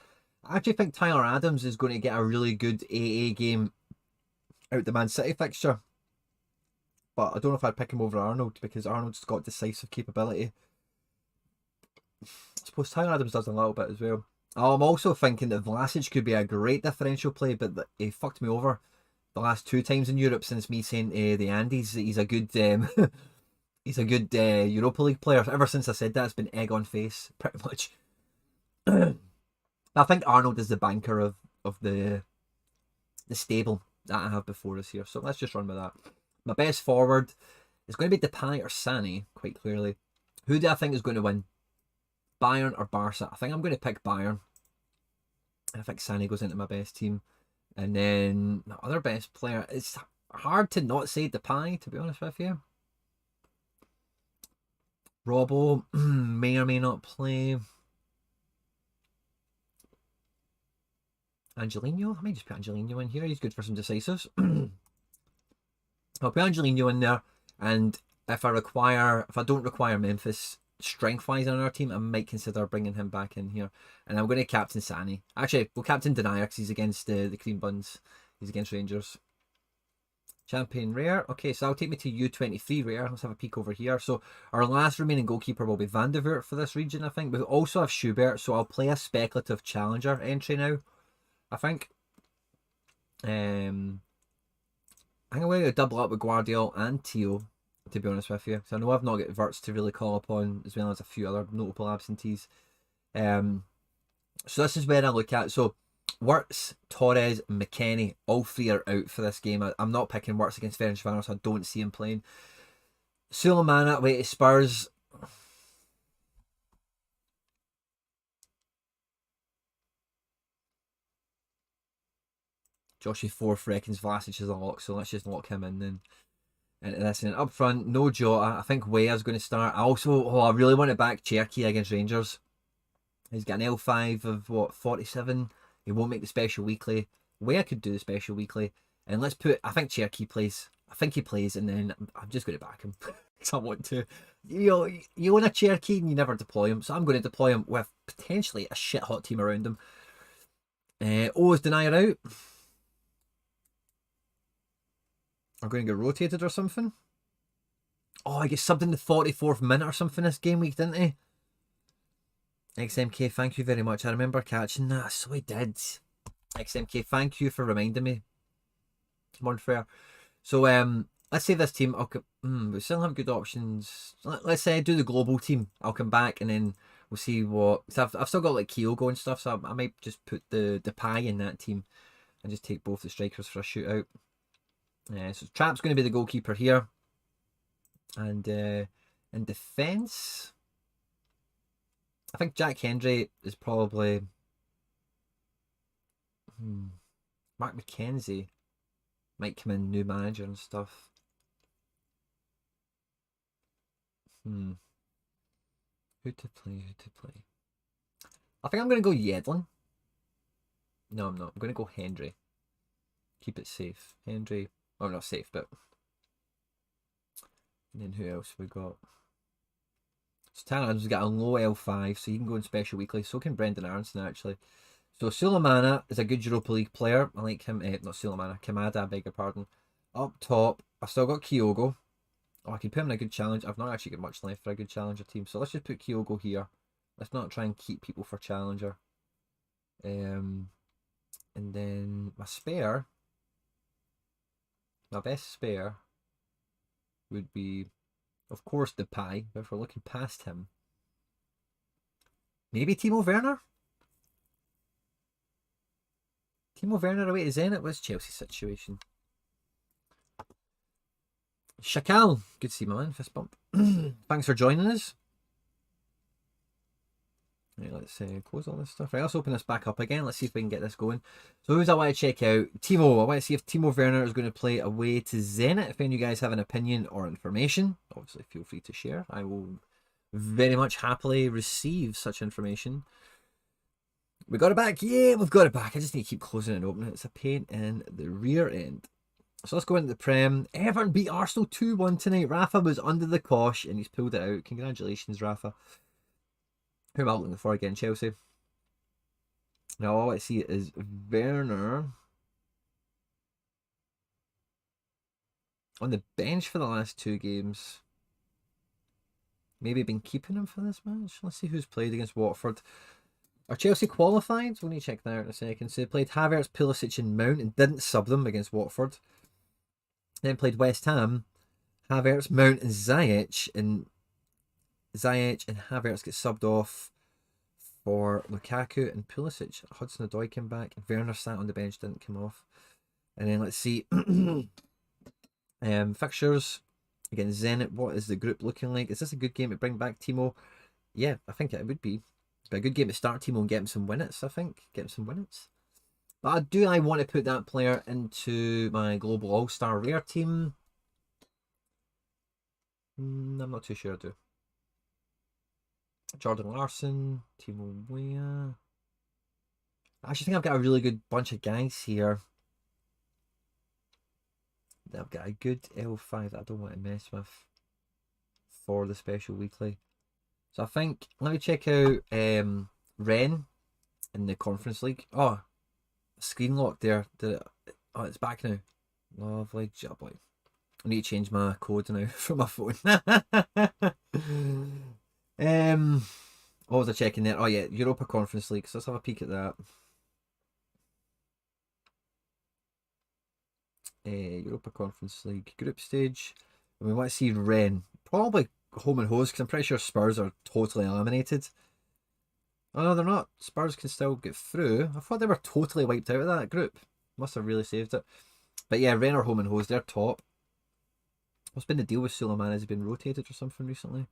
I actually think Tyler Adams is going to get a really good AA game out the Man City fixture. But I don't know if I'd pick him over Arnold, because Arnold's got decisive capability. I suppose Tyler Adams does a little bit as well. I'm also thinking that Vlasic could be a great differential play, but he fucked me over the last 2 times in Europe since me saying the Andes that he's a good he's a good Europa League player. Ever since I said that, it's been egg on face, pretty much. I think Arnold is the banker of the stable that I have before us here. So let's just run with that. My best forward is going to be Depay or Sané, quite clearly. Who do I think is going to win? Bayern or Barca? I think I'm going to pick Bayern. I think Sané goes into my best team. And then my other best player, it's hard to not say Depay, to be honest with you. Robbo may or may not play. Angelino, I might just put Angelino in here. He's good for some decisives. I'll put Angelino in there, and if I don't require Memphis strength-wise on our team, I might consider bringing him back in here. And I'm going to captain Sané. Actually, we'll captain Denier because he's against the Cream Buns. He's against Rangers. Champion rare. Okay, so that'll take me to U23 rare. Let's have a peek over here. So our last remaining goalkeeper will be Van der Voort for this region, I think. We also have Schubert, so I'll play a speculative challenger entry now, I think. I'm going to double up with Guardiola and Teo, to be honest with you. So I know I've not got Verts to really call upon, as well as a few other notable absentees. So this is where I look at. So Wirtz, Torres, McKennie, all three are out for this game. I'm not picking Wirtz against Ferencváros, so I don't see him playing. Sulemana away to Spurs. Joshy Fourth reckons Vlasic is a lock, so let's just lock him in then. And this, and up front, no Jota. I think Weah's going to start. I really want it back Cherki against Rangers. He's got an L5 of what, 47. He won't make the special weekly. Weah could do the special weekly. And let's put, I think Cherki plays. I think he plays, and then I'm just going to back him because I want to. You own a Cherki and you never deploy him, so I'm going to deploy him with potentially a shit hot team around him. Is Denier out? Are going to get rotated or something? Oh, I get subbed in the 44th minute or something this game week, didn't he? XMK, thank you very much. I remember catching that, so he did. XMK, thank you for reminding me. More fair. So let's save this team. We still have good options. Let's say I do the global team. I'll come back and then we'll see what. So I've still got like Kyogo and stuff, so I might just put the Depay in that team and just take both the strikers for a shootout. So Trap's going to be the goalkeeper here. And in defence, I think Jack Hendry is probably Mark McKenzie might come in, new manager and stuff. Who to play? I think I'm going to go Yedlin. No, I'm not. I'm going to go Hendry. Keep it safe. Hendry. Oh, not safe, but... And then who else we got? So Tyler Adams has got a low L5, so he can go in special weekly. So can Brendan Aronson, actually. So Sulemana is a good Europa League player. I like him. Not Sulemana. Kamada, I beg your pardon. Up top, I've still got Kyogo. Oh, I can put him in a good challenge. I've not actually got much left for a good challenger team. So let's just put Kyogo here. Let's not try and keep people for challenger. And then my spare... My best spare would be, of course, Depay, but if we're looking past him, maybe Timo Werner? Timo Werner away to Zenit? What's Chelsea's situation? Shakal, good to see my man, fist bump. Thanks for joining us. Right, let's close all this stuff. Right, let's open this back up again. Let's see if we can get this going. So who's I want to check out? Timo. I want to see if Timo Werner is going to play away to Zenit. If any of you guys have an opinion or information, obviously feel free to share. I will very much happily receive such information. We got it back. Yeah, we've got it back. I just need to keep closing it and opening it. It's a pain in the rear end. So let's go into the Prem. Everton beat Arsenal 2-1 tonight. Rafa was under the cosh and he's pulled it out. Congratulations, Rafa. Who am I looking for again? Chelsea. Now all I see is Werner on the bench for the last two games. Maybe been keeping him for this match. Let's see who's played against Watford. Are Chelsea qualified? We'll need to check that out in a second. So they played Havertz, Pulisic and Mount and didn't sub them against Watford. Then played West Ham, Havertz, Mount and Ziyech and Havertz get subbed off for Lukaku and Pulisic. Hudson-Odoi came back. Werner sat on the bench, didn't come off. And then let's see. Fixtures. Again, Zenit, what is the group looking like? Is this a good game to bring back Timo? Yeah, I think it would be. But a good game to start Timo and get him some winnets, I think. Get him some winnets. But I want to put that player into my Global All-Star Rare team? I'm not too sure I do. Jordan Larson, Timo Weah. I actually think I've got a really good bunch of guys here. I've got a good L5 that I don't want to mess with for the special weekly. So I think, let me check out Ren in the Conference League. Oh, screen lock there. Did it? Oh, it's back now. Lovely job, boy. I need to change my code now for my phone. What was I checking there? Oh yeah, Europa Conference League. So let's have a peek at that. Europa Conference League group stage. And we want to see Ren. Probably home and hose, because I'm pretty sure Spurs are totally eliminated. Oh no, they're not. Spurs can still get through. I thought they were totally wiped out of that group. Must have really saved it. But yeah, Ren are home and hose. They're top. What's been the deal with Suleiman? Has he been rotated or something recently?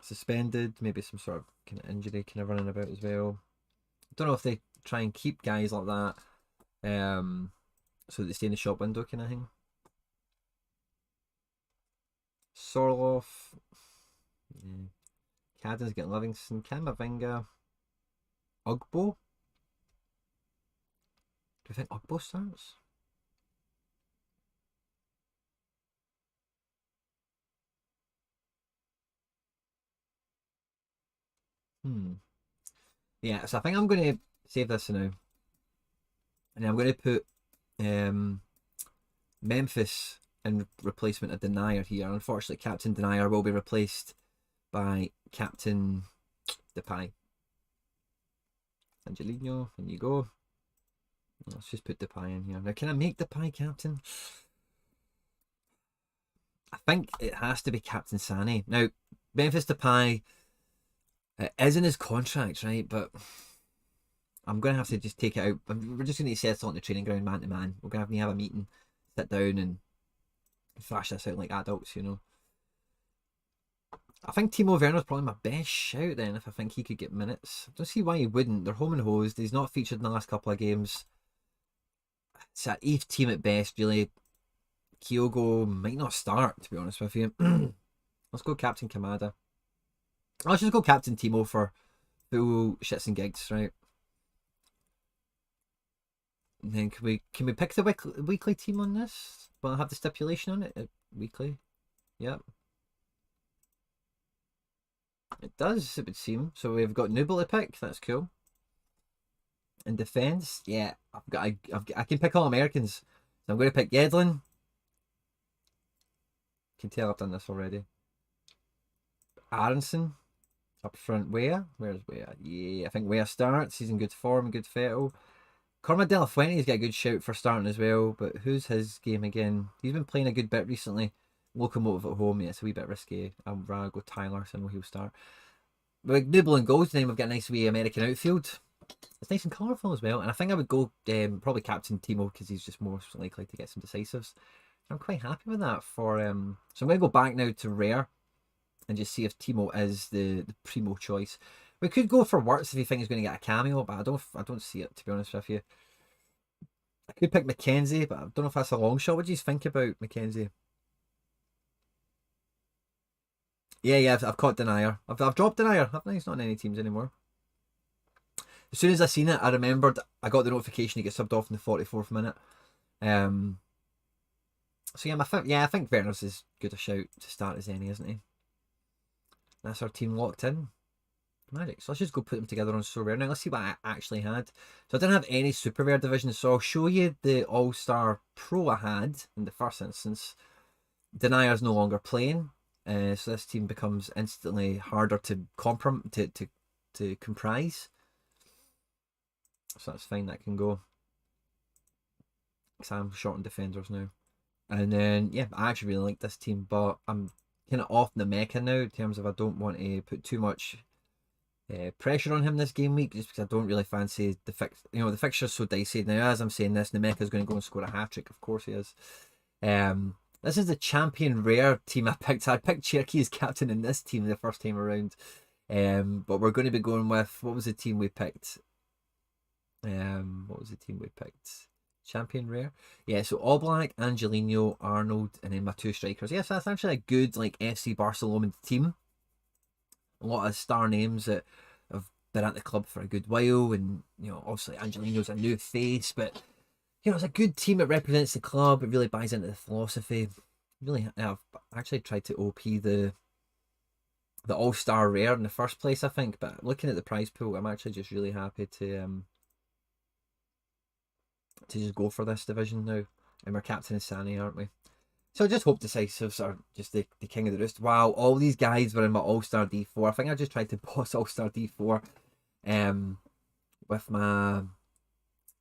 Suspended. Maybe some sort of kind of injury kind of running about as well. I don't know if they try and keep guys like that so that they stay in the shop window kind of thing. Sorloff. Yeah. Cadden's getting Livingston. Camavinga. Ugbo. Do you think Ugbo starts? Yeah, so I think I'm going to save this now. And I'm going to put Memphis in replacement of Denier here. Unfortunately, Captain Denier will be replaced by Captain Depay. Angelino, in you go. Let's just put Depay in here. Now, can I make Depay captain? I think it has to be Captain Sané. Now, Memphis Depay is in his contract, right? But I'm going to have to just take it out. We're just going to settle on the training ground man to man. We're going to have a meeting, sit down and thrash this out like adults, you know. I think Timo Werner's probably my best shout then if I think he could get minutes. I don't see why he wouldn't. They're home and hosed. He's not featured in the last couple of games. It's an 8th team at best, really. Kyogo might not start, to be honest with you. Let's go Captain Kamada. Let's just go Captain Timo for full shits and gigs, right? And then can we pick the weekly team on this? Will I have the stipulation on it? Weekly. Yep. It does, it would seem. So we've got Nubel to pick. That's cool. In defence, yeah, I can pick all Americans. So I'm going to pick Yedlin. Can tell I've done this already. Aronson. Up front, Weah. Where's Weah? Yeah, I think Weah starts. He's in good form, good fettle. Cormac De La Fuente's got a good shout for starting as well, but who's his game again? He's been playing a good bit recently. Locomotive at home, yeah, it's a wee bit risky. I'd rather go Tyler, so I know he'll start. But Nibble and goals, then we've got a nice wee American outfield. It's nice and colourful as well, and I think I would go probably Captain Timo because he's just more likely to get some decisives. I'm quite happy with that for so I'm going to go back now to Rare and just see if Timo is the primo choice. We could go for Wirtz if you think he's going to get a cameo, but I don't see it, to be honest with you. I could pick McKenzie, but I don't know if that's a long shot. What do you think about McKenzie? Yeah, I've caught Denier. I've dropped Denier. He's not in any teams anymore. As soon as I seen it, I remembered I got the notification he gets subbed off in the 44th minute. So yeah, I think Werner's as good a shout to start as any, isn't he? That's our team locked in. Magic. So let's just go put them together on SoRare. Now let's see what I actually had. So I didn't have any super rare divisions, so I'll show you the All-Star Pro I had in the first instance. Denier's no longer playing, so this team becomes instantly harder to comprise. So that's fine, that can go. Because I'm short on defenders now. And then, yeah, I actually really like this team, but I'm kind of off the mecha now in terms of I don't want to put too much pressure on him this game week, just because I don't really fancy the the fixture's so dicey. Now, as I'm saying this, Nemeka's going to go and score a hat-trick. Of course he is. This is the champion rare team I picked. I picked Cherokee as captain in this team the first time around. But we're going to be going with, what was the team we picked? What was the team we picked? Champion rare. Yeah, so All Black, Angelino, Arnold, and then my two strikers. Yes, that's actually a good like FC Barcelona team. A lot of star names that have been at the club for a good while, and obviously Angelino's a new face, but it's a good team. It represents the club. It really buys into the philosophy. Really, I've actually tried to OP the All-Star rare in the first place, I think, but looking at the prize pool, I'm actually just really happy to just go for this division now. And we're captain is Sani, aren't we? So I just hope decisives are just the king of the roost. Wow, all these guys were in my All-Star D4. I think I just tried to boss All-Star D4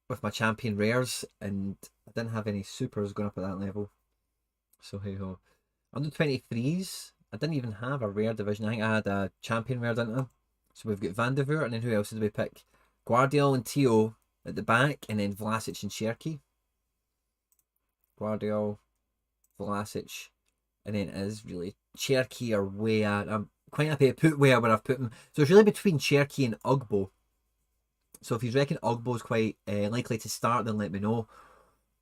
with my champion rares, and I didn't have any supers going up at that level. So hey ho. Under 23s, I didn't even have a rare division. I think I had a champion rare, didn't I? So we've got Van der Voort, and then who else did we pick? Guardiol and Tio at the back, and then Vlasic and Cherky. Guardiol, Vlasic, and then it is really Cherky or Weah. I'm quite happy to put Weah where I've put him. So it's really between Cherky and Ugbo. So if you reckon Ugbo's quite likely to start, then let me know.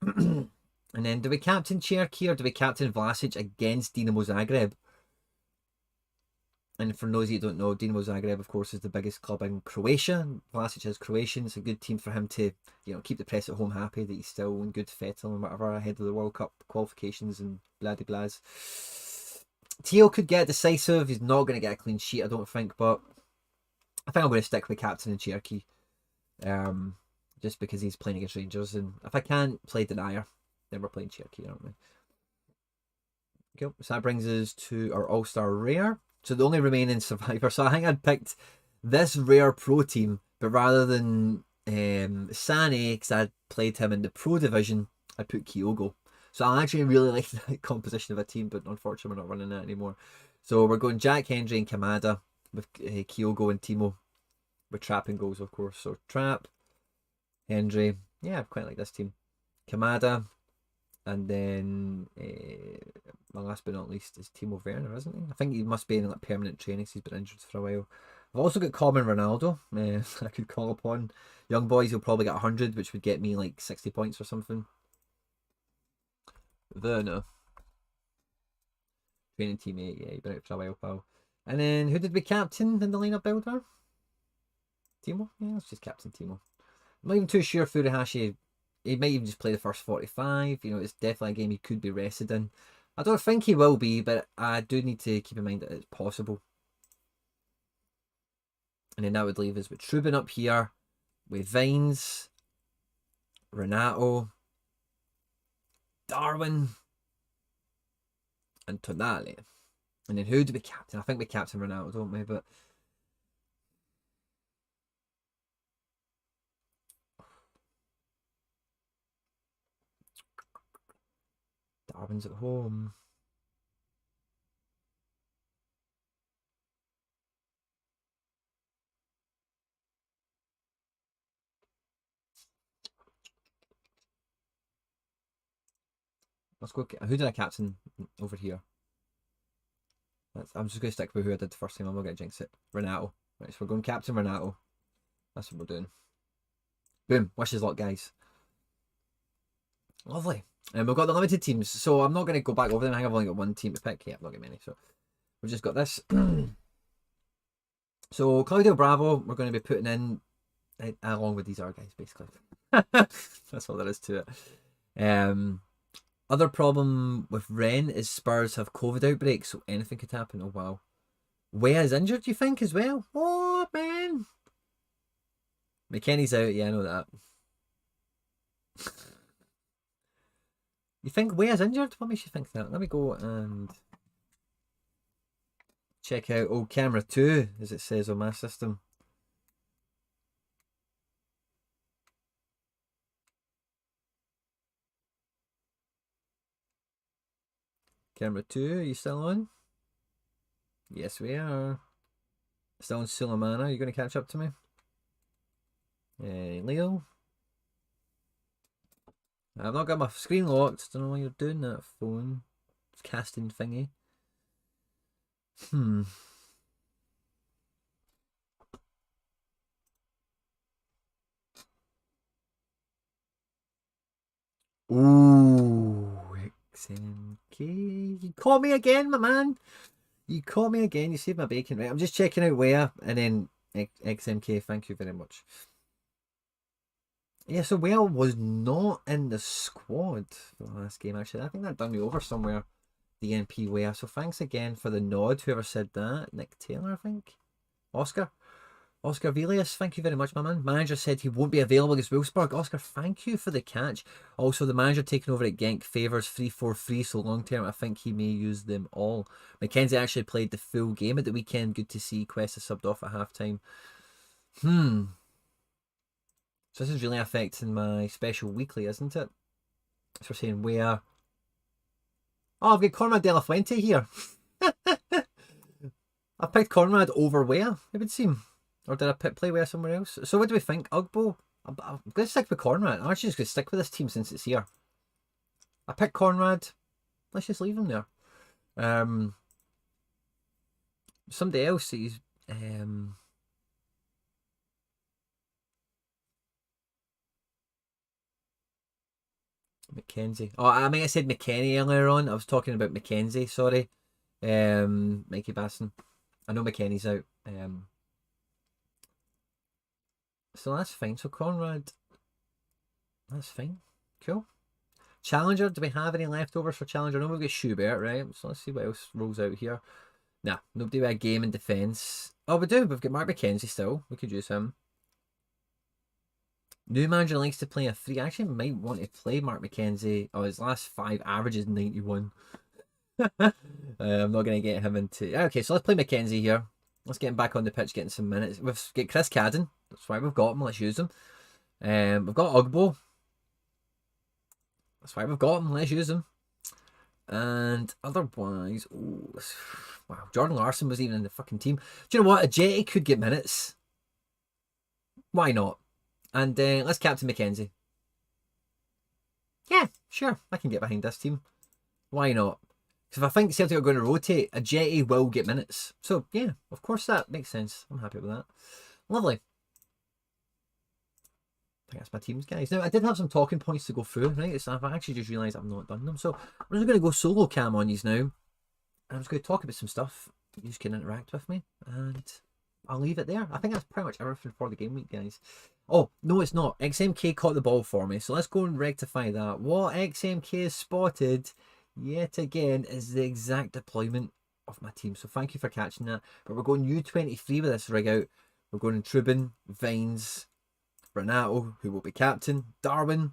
And then do we captain Cherky or do we captain Vlasic against Dinamo Zagreb? And for those of you who don't know, Dinamo Zagreb, of course, is the biggest club in Croatia. Vlasic is Croatian. It's a good team for him to, keep the press at home happy that he's still in good fettle and whatever ahead of the World Cup qualifications and blah-de-blahs. Tio could get decisive. He's not going to get a clean sheet, I don't think, but I think I'm going to stick with captain and Cherky. Just because he's playing against Rangers, and if I can't play Denier, then we're playing Cherky, aren't we? Okay, so that brings us to our All-Star Rare. So the only remaining survivor. So I think I'd picked this rare pro team, but rather than Sane, because I'd played him in the pro division, I put Kyogo. So I actually really like the composition of a team, but unfortunately we're not running that anymore. So we're going Jack, Hendry, and Kamada with Kyogo and Timo. With trapping goals, of course. So Trap, Hendry. Yeah, I quite like this team. Kamada. And then my last but not least is Timo Werner, isn't he? I think he must be in like permanent training, so he's been injured for a while. I've also got Common Ronaldo. I could call upon. Young boys will probably get 100, which would get me like 60 points or something. Werner. Training teammate, yeah, you've been out for a while, pal. And then who did we captain in the lineup builder? Timo? Yeah, let's just captain Timo. I'm not even too sure Furuhashi, he might even just play the first 45. It's definitely a game he could be rested in. I don't think he will be, but I do need to keep in mind that it's possible. And then that would leave us with Trubin up here, with Vines, Renato, Darwin, and Tonali. And then who do we captain? I think we captain Renato, don't we? But Darwin's at home. Let's go. Who did I captain over here? I'm just going to stick with who I did the first time. I'm not going to jinx it. Renato. Right, so we're going captain Renato. That's what we're doing. Boom. Wish us luck, guys. Lovely. And we've got the limited teams, so I'm not going to go back over them. I think I've only got one team to pick. Yeah, I've not got many, so we've just got this. So Claudio Bravo, we're going to be putting in along with these other guys, basically. That's all there is to it. Other problem with Ren is Spurs have COVID outbreaks, so anything could happen. Oh wow. Wea is injured, you think, as well? Oh man. McKennie's out, yeah, I know that. You think Weah's injured? What makes you think that? Let me go and check out old camera 2, as it says on my system. Camera 2, are you still on? Yes, we are. Still in Sulemana. You going to catch up to me? Leo? I've not got my screen locked. Don't know why you're doing that, phone. It's casting thingy. Ooh, XMK. You caught me again, my man. You caught me again. You saved my bacon, right? I'm just checking out where, and then XMK, thank you very much. Yeah, so Whale was not in the squad for the last game, actually. I think that done me over somewhere, the NP Whale. So thanks again for the nod, whoever said that. Nick Taylor, I think. Oscar Velius, thank you very much, my man. Manager said he won't be available against Wolfsburg. Oscar, thank you for the catch. Also, the manager taking over at Genk favours 3-4-3, so long term, I think he may use them all. Mackenzie actually played the full game at the weekend. Good to see. Quest is subbed off at halftime. So this is really affecting my special weekly, isn't it? So we're saying where... Oh, I've got Conrad De La Fuente here. I picked Conrad over where, it would seem. Or did I play where somewhere else? So what do we think? Ugbo? I'm going to stick with Conrad. I'm actually just going to stick with this team since it's here. I picked Conrad. Let's just leave him there. Somebody else is... Mackenzie. Oh, I mean, I said McKennie earlier on. I was talking about Mackenzie, sorry. Mikey Basson. I know McKennie's out. So that's fine. So Conrad, that's fine. Cool. Challenger, do we have any leftovers for Challenger? I know we've got Schubert, right? So let's see what else rolls out here. Nah, nobody with a game in defence. Oh, we do. We've got Mark McKenzie still. We could use him. New manager likes to play a 3. I actually might want to play Mark McKenzie. Oh, his last 5 averages 91. I'm not going to get him into... Okay, so let's play McKenzie here. Let's get him back on the pitch, getting some minutes. We've got Chris Cadden. That's why we've got him. Let's use him. We've got Ugbo. That's why we've got him. Let's use him. And otherwise... Oh, wow, Jordan Larson was even in the fucking team. Do you know what? A Jetty could get minutes. Why not? And let's captain McKenzie. Yeah, sure. I can get behind this team. Why not? Because if I think Celtic are going to rotate, a Jetty will get minutes. So, yeah, of course that makes sense. I'm happy with that. Lovely. I think that's my teams, guys. Now, I did have some talking points to go through, right? So I've actually just realised I've not done them. So I'm just going to go solo cam on these now. I'm just going to talk about some stuff. You just can interact with me. And I'll leave it there. I think that's pretty much everything for the game week, guys. Oh, no, it's not. XMK caught the ball for me. So let's go and rectify that. What XMK has spotted, yet again, is the exact deployment of my team. So thank you for catching that. But we're going U23 with this rig out. We're going Trubin, Vines, Renato, who will be captain, Darwin,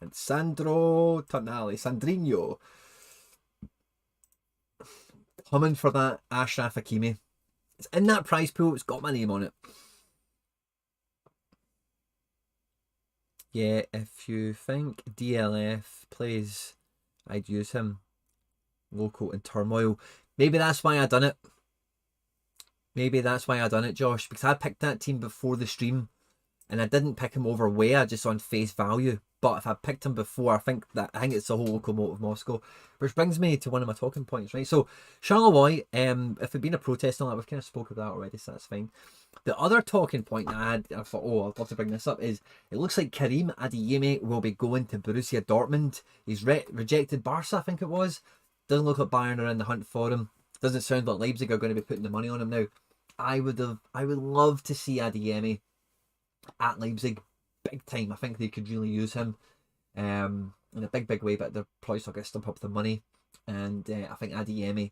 and Sandro Tonali, Sandrinho. Coming for that Ashraf Hakimi. It's in that prize pool. It's got my name on it. Yeah, if you think DLF plays, I'd use him. Local in turmoil. Maybe that's why I done it. Maybe that's why I done it, Josh. Because I picked that team before the stream. And I didn't pick him over Wea just on face value. But if I picked him before, I think it's the whole Lokomotiv Moscow. Which brings me to one of my talking points, right? So, Charleroi, if it'd been a protest and all that, we've kind of spoke of that already, so that's fine. The other talking point that I thought, oh, I'd love to bring this up, is it looks like Karim Adeyemi will be going to Borussia Dortmund. He's rejected Barca, I think it was. Doesn't look like Bayern are in the hunt for him. Doesn't sound like Leipzig are going to be putting the money on him now. I would love to see Adeyemi at Leipzig, big time. I think they could really use him in a big way, but they're probably still going to stump up the money. And I think Adeyemi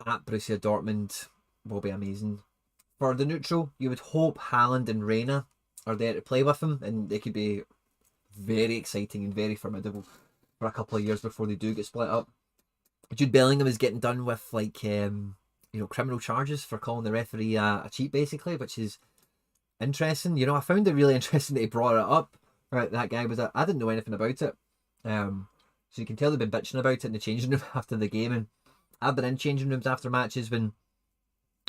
at Borussia Dortmund will be amazing. For the neutral, you would hope Haaland and Reina are there to play with him, and they could be very exciting and very formidable for a couple of years before they do get split up. Jude Bellingham is getting done with, like, criminal charges for calling the referee a cheat, basically, which is interesting. I found it really interesting that he brought it up. Right, that guy was I didn't know anything about it. So you can tell they've been bitching about it in the changing room after the game. And I've been in changing rooms after matches when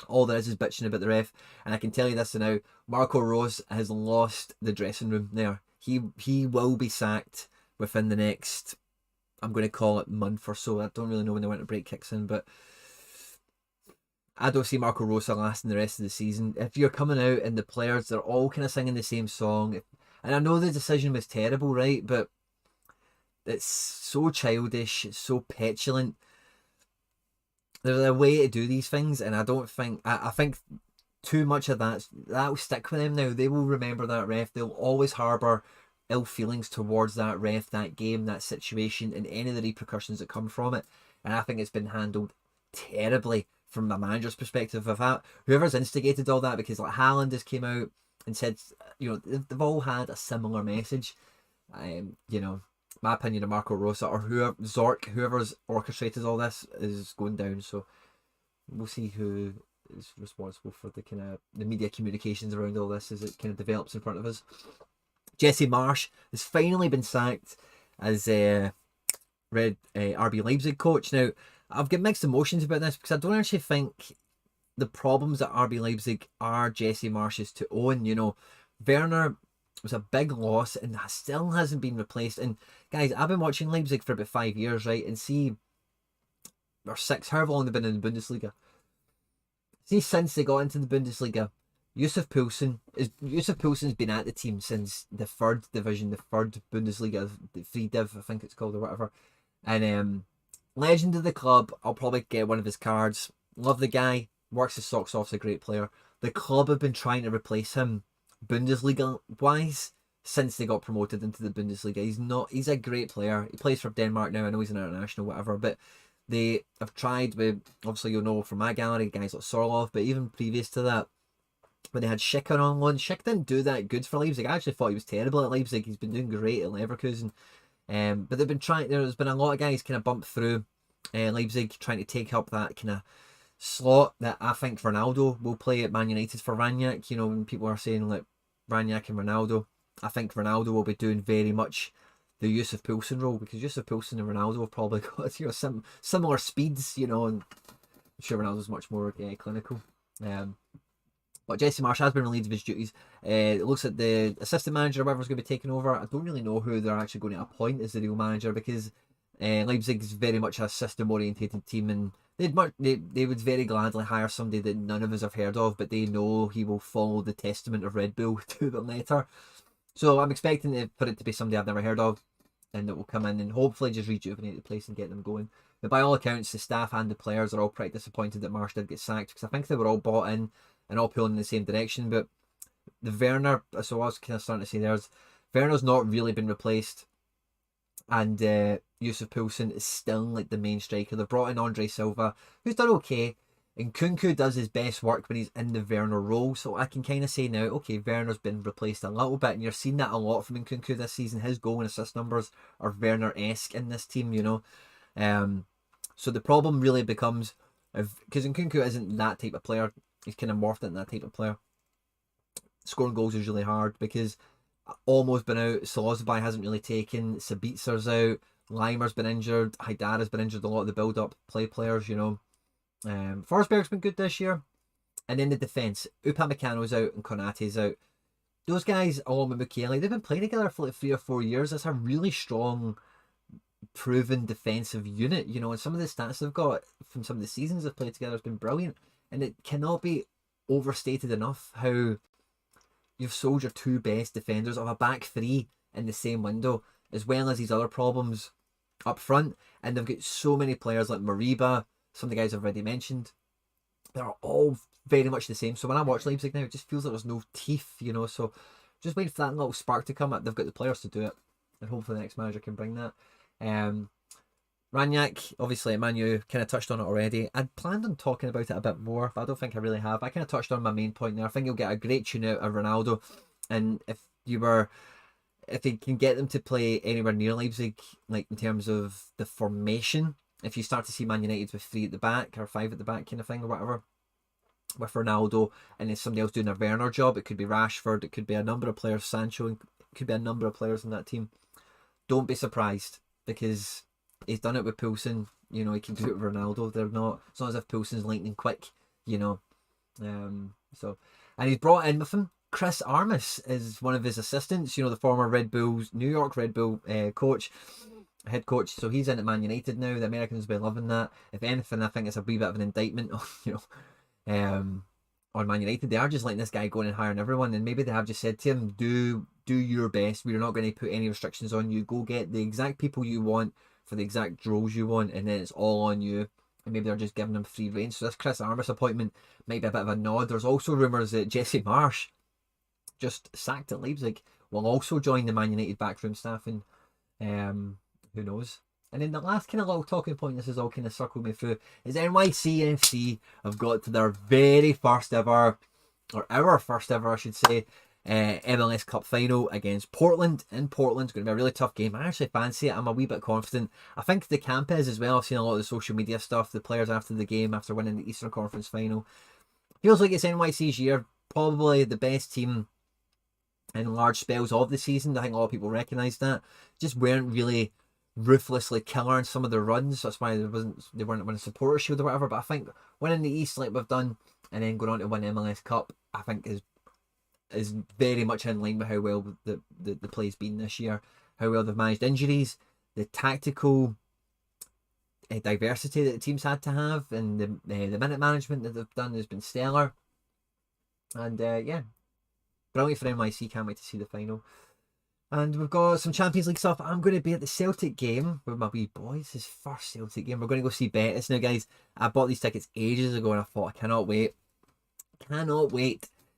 All there is bitching about the ref. And I can tell you this now, Marco Rose has lost the dressing room there. He will be sacked within the next, I'm going to call it, month or so. I don't really know when the winter break kicks in, but I don't see Marco Rose lasting the rest of the season. If you're coming out and the players, they're all kind of singing the same song, and I know the decision was terrible, right? But it's so childish, it's so petulant. There's a way to do these things, and I don't think, I think too much of that'll stick with them now. They will remember that ref. They'll always harbour ill feelings towards that ref, that game, that situation, and any of the repercussions that come from it. And I think it's been handled terribly from the manager's perspective of that. Whoever's instigated all that, because like Haaland has came out and said, you know, they've all had a similar message. You know, my opinion of Marco Rosa or whoever's orchestrated all this is going down. So we'll see who is responsible for the kind of the media communications around all this as it kind of develops in front of us. Jesse Marsch has finally been sacked as RB Leipzig coach. Now, I've got mixed emotions about this because I don't actually think the problems at RB Leipzig are Jesse Marsch's to own. You know, Werner was a big loss and still hasn't been replaced. And guys, I've been watching Leipzig for about 5 years, right? And see, or 6, however long they've been in the Bundesliga. See, since they got into the Bundesliga, Yusuf Poulsen's been at the team since the 3rd division, the 3rd Bundesliga, the 3 Div, I think it's called, or whatever. And legend of the club, I'll probably get one of his cards. Love the guy, works his socks off, is a great player. The club have been trying to replace him Bundesliga-wise since they got promoted into the Bundesliga. He's a great player. He plays for Denmark now. I know he's an international, whatever, but they have tried with, obviously you'll know from my gallery, guys like Sorloth, but even previous to that, when they had Schick on loan, Schick didn't do that good for Leipzig. I actually thought he was terrible at Leipzig. He's been doing great at Leverkusen. But they've been trying, there's been a lot of guys kind of bumped through Leipzig trying to take up that kind of slot that I think Ronaldo will play at Man United for Rangnick. You know, when people are saying like Rangnick and Ronaldo, I think Ronaldo will be doing very much the Yusuf Poulsen role, because Yusuf Poulsen and Ronaldo have probably got, you know, similar speeds, you know, and I'm sure Ronaldo's much more clinical. But Jesse Marsch has been relieved of his duties. It looks like the assistant manager or whatever is going to be taking over. I don't really know who they're actually going to appoint as the real manager, because Leipzig is very much a system-orientated team, and they would very gladly hire somebody that none of us have heard of, but they know he will follow the testament of Red Bull to the letter. So I'm expecting for it to be somebody I've never heard of, and that will come in and hopefully just rejuvenate the place and get them going. But by all accounts, the staff and the players are all pretty disappointed that Marsch did get sacked, because I think they were all bought in and all pulling in the same direction. But the Werner, so I was kind of starting to say Werner's not really been replaced, and Yusuf Poulsen is still like the main striker. They've brought in Andre Silva, who's done okay, and Kunku does his best work when he's in the Werner role. So I can kind of say now, okay, Werner's been replaced a little bit, and you're seeing that a lot from Nkunku this season. His goal and assist numbers are Werner-esque in this team, you know. So the problem really becomes, because Nkunku isn't that type of player, he's kind of morphed into that type of player. Scoring goals is really hard because Olmo's been out, Salozbai hasn't really taken, Sabitzer's out, Limer's been injured, Haidara's been injured, a lot of the build-up players, you know. Forsberg's been good this year. And then the defence, Upamecano's out and Konate's out. Those guys, along with Mukiele, they've been playing together for like 3 or 4 years. That's a really strong, proven defensive unit, you know, and some of the stats they've got from some of the seasons they've played together has been brilliant. And it cannot be overstated enough how you've sold your 2 best defenders of a back 3 in the same window, as well as these other problems up front. And they've got so many players like Mariba, some of the guys I've already mentioned. They're all very much the same. So when I watch Leipzig now, it just feels like there's no teeth, you know. So just waiting for that little spark to come up. They've got the players to do it, and hopefully the next manager can bring that. Rangnick, obviously, Manu kind of touched on it already. I'd planned on talking about it a bit more, but I don't think I really have. I kind of touched on my main point there. I think you'll get a great tune out of Ronaldo, and if he can get them to play anywhere near Leipzig, like in terms of the formation, if you start to see Man United with 3 at the back or 5 at the back kind of thing or whatever, with Ronaldo, and then somebody else doing a Werner job, it could be Rashford, it could be a number of players, Sancho, it could be a number of players in that team. Don't be surprised, because he's done it with Poulsen, you know, he can do it with Ronaldo. It's not as if Poulsen's lightning quick, you know. And he's brought in with him Chris Armas is one of his assistants. You know, the former New York Red Bull coach, head coach. So he's in at Man United now. The Americans will be loving that. If anything, I think it's a wee bit of an indictment on, on Man United. They are just letting this guy go in and hiring everyone, and maybe they have just said to him, do your best. We're not going to put any restrictions on you. Go get the exact people you want for the exact roles you want, and then it's all on you. And maybe they're just giving him free reign. So this Chris Armas appointment might be a bit of a nod. There's also rumours that Jesse Marsch, just sacked at Leipzig, will also join the Man United backroom staff, and who knows. And then the last kind of little talking point, this is all kind of circled me through, is NYCFC have got to their very first ever, or our first ever I should say, MLS Cup final against Portland in Portland. It's going to be a really tough game. I actually fancy it. I'm a wee bit confident. I think the camp is as well. I've seen a lot of the social media stuff, the players after the game, after winning the Eastern Conference final. Feels like it's NYC's year. Probably the best team in large spells of the season. I think a lot of people recognise that. Just weren't really ruthlessly killer in some of their runs. That's why they weren't winning supporter shield or whatever. But I think winning the East like we've done and then going on to win MLS Cup, I think is very much in line with how well the play's been this year, how well they've managed injuries, the tactical diversity that the team's had to have, and the minute management that they've done has been stellar. And yeah, brilliant for NYC. Can't wait to see the final. And we've got some Champions League stuff. I'm going to be at the Celtic game with my wee boys. His first Celtic game. We're going to go see Betis. Now, guys, I bought these tickets ages ago, and I thought I cannot wait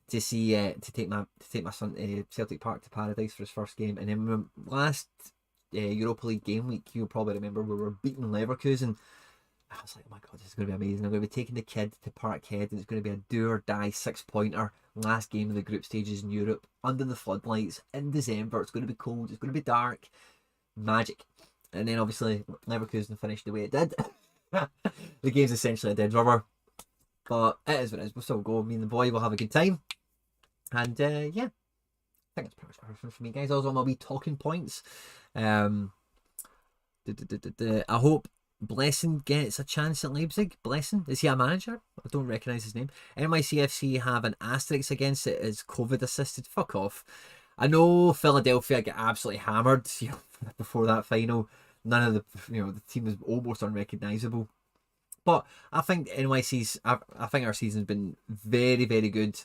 to see to take my son to Celtic Park to Paradise for his first game. And then last Europa League game week, you'll probably remember we were beating Leverkusen. I was like, oh my god, this is going to be amazing. I'm going to be taking the kid to Parkhead, and it's going to be a do or die 6-pointer. Last game of the group stages in Europe, under the floodlights in December. It's going to be cold, it's going to be dark, magic. And then obviously Leverkusen finished the way it did. The game's essentially a dead rubber, but it is what it is. We'll still go. Me and the boy will have a good time. And yeah, I think that's pretty much everything for me, guys. Also, my wee talking points. I hope Blessing gets a chance at Leipzig. Blessing, is he a manager? I don't recognise his name. NYCFC have an asterisk against it as COVID assisted. Fuck off. I know Philadelphia get absolutely hammered, before that final. None of the team is almost unrecognisable. But I think I think our season's been very, very good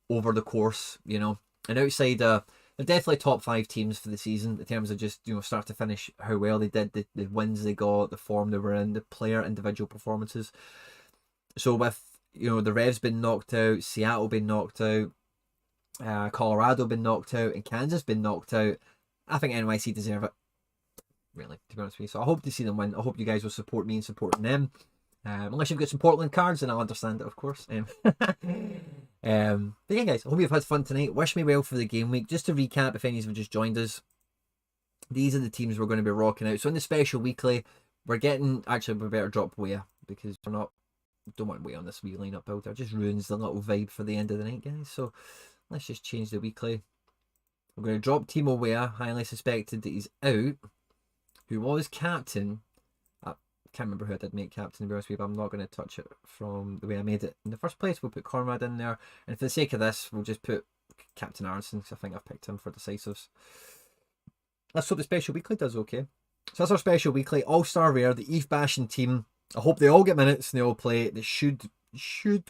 over the course, and outside they're definitely top 5 teams for the season in terms of just start to finish, how well they did, the wins they got, the form they were in, the player individual performances. So with the Revs been knocked out, Seattle been knocked out, Colorado been knocked out, and Kansas been knocked out, I think NYC deserve it, really, to be honest with you. So I hope to see them win. I hope you guys will support me in supporting them. Unless you've got some Portland cards, and I'll understand it, of course. But yeah, guys, I hope you've had fun tonight. Wish me well for the game week. Just to recap, if any of you have just joined us, these are the teams we're going to be rocking out. So in the special weekly, we're getting... Actually, we better drop Weah, because don't want Weah on this wee lineup builder. It just ruins the little vibe for the end of the night, guys. So let's just change the weekly. We're going to drop Timo Weah, highly suspected that he's out, who was captain. Can't remember who I did make captain, to be honest with you, but I'm not going to touch it from the way I made it in the first place. We'll put Conrad in there, and for the sake of this, we'll just put Captain Aronson, because I think I've picked him for decisives. Let's hope the special weekly does okay. So that's our special weekly. All-Star Rare, the Eve bashing team. I hope they all get minutes and they all play. They should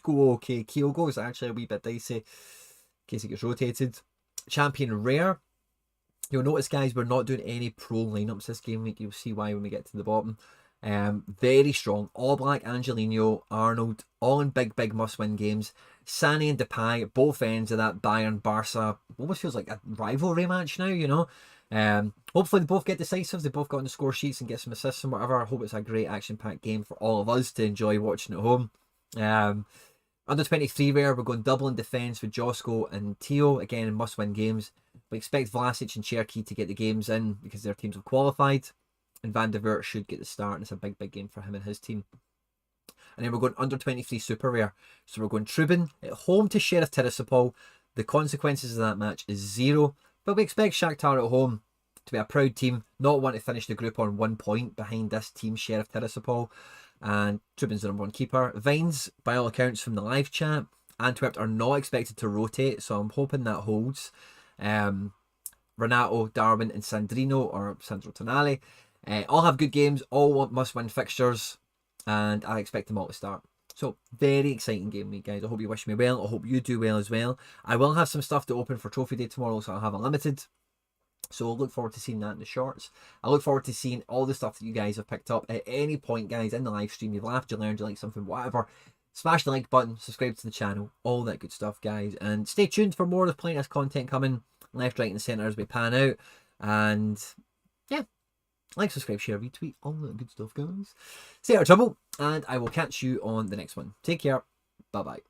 go okay. Kyogo is actually a wee bit dicey in case it gets rotated. Champion Rare. You'll notice, guys, we're not doing any pro lineups this game week. You'll see why when we get to the bottom. Very strong. All Black, Angelino, Arnold, all in big must-win games. Sané and Depay, both ends of that Bayern-Barca, almost feels like a rivalry match now, Hopefully they both get decisives, they both got on the score sheets and get some assists and whatever. I hope it's a great action-packed game for all of us to enjoy watching at home. Under 23 Rare, we're going double in defence with Josko and Teo, again in must-win games. We expect Vlasic and Cherki to get the games in because their teams have qualified. And Van der Voort should get the start, and it's a big game for him and his team. And then we're going under 23 Super Rare. So we're going Trubin at home to Sheriff Tiraspol. The consequences of that match is 0. But we expect Shakhtar at home to be a proud team, not want to finish the group on 1 point behind this team, Sheriff Tiraspol. And Trubin's the #1 keeper. Vines, by all accounts from the live chat, Antwerp are not expected to rotate, so I'm hoping that holds. Renato, Darwin, and Sandrino, or Sandro Tonali, all have good games, all must-win fixtures, and I expect them all to start. So, very exciting game week, guys. I hope you wish me well. I hope you do well as well. I will have some stuff to open for Trophy Day tomorrow, so I'll have Unlimited. So, I look forward to seeing that in the shorts. I look forward to seeing all the stuff that you guys have picked up. At any point, guys, in the live stream, you've laughed, you learned, you like something, whatever. Smash the like button, subscribe to the channel, all that good stuff, guys. And stay tuned for more. There's plenty of content coming left, right, and centre as we pan out. And yeah, like, subscribe, share, retweet, all that good stuff, guys. Stay out of trouble, and I will catch you on the next one. Take care. Bye-bye.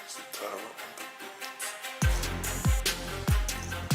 It's a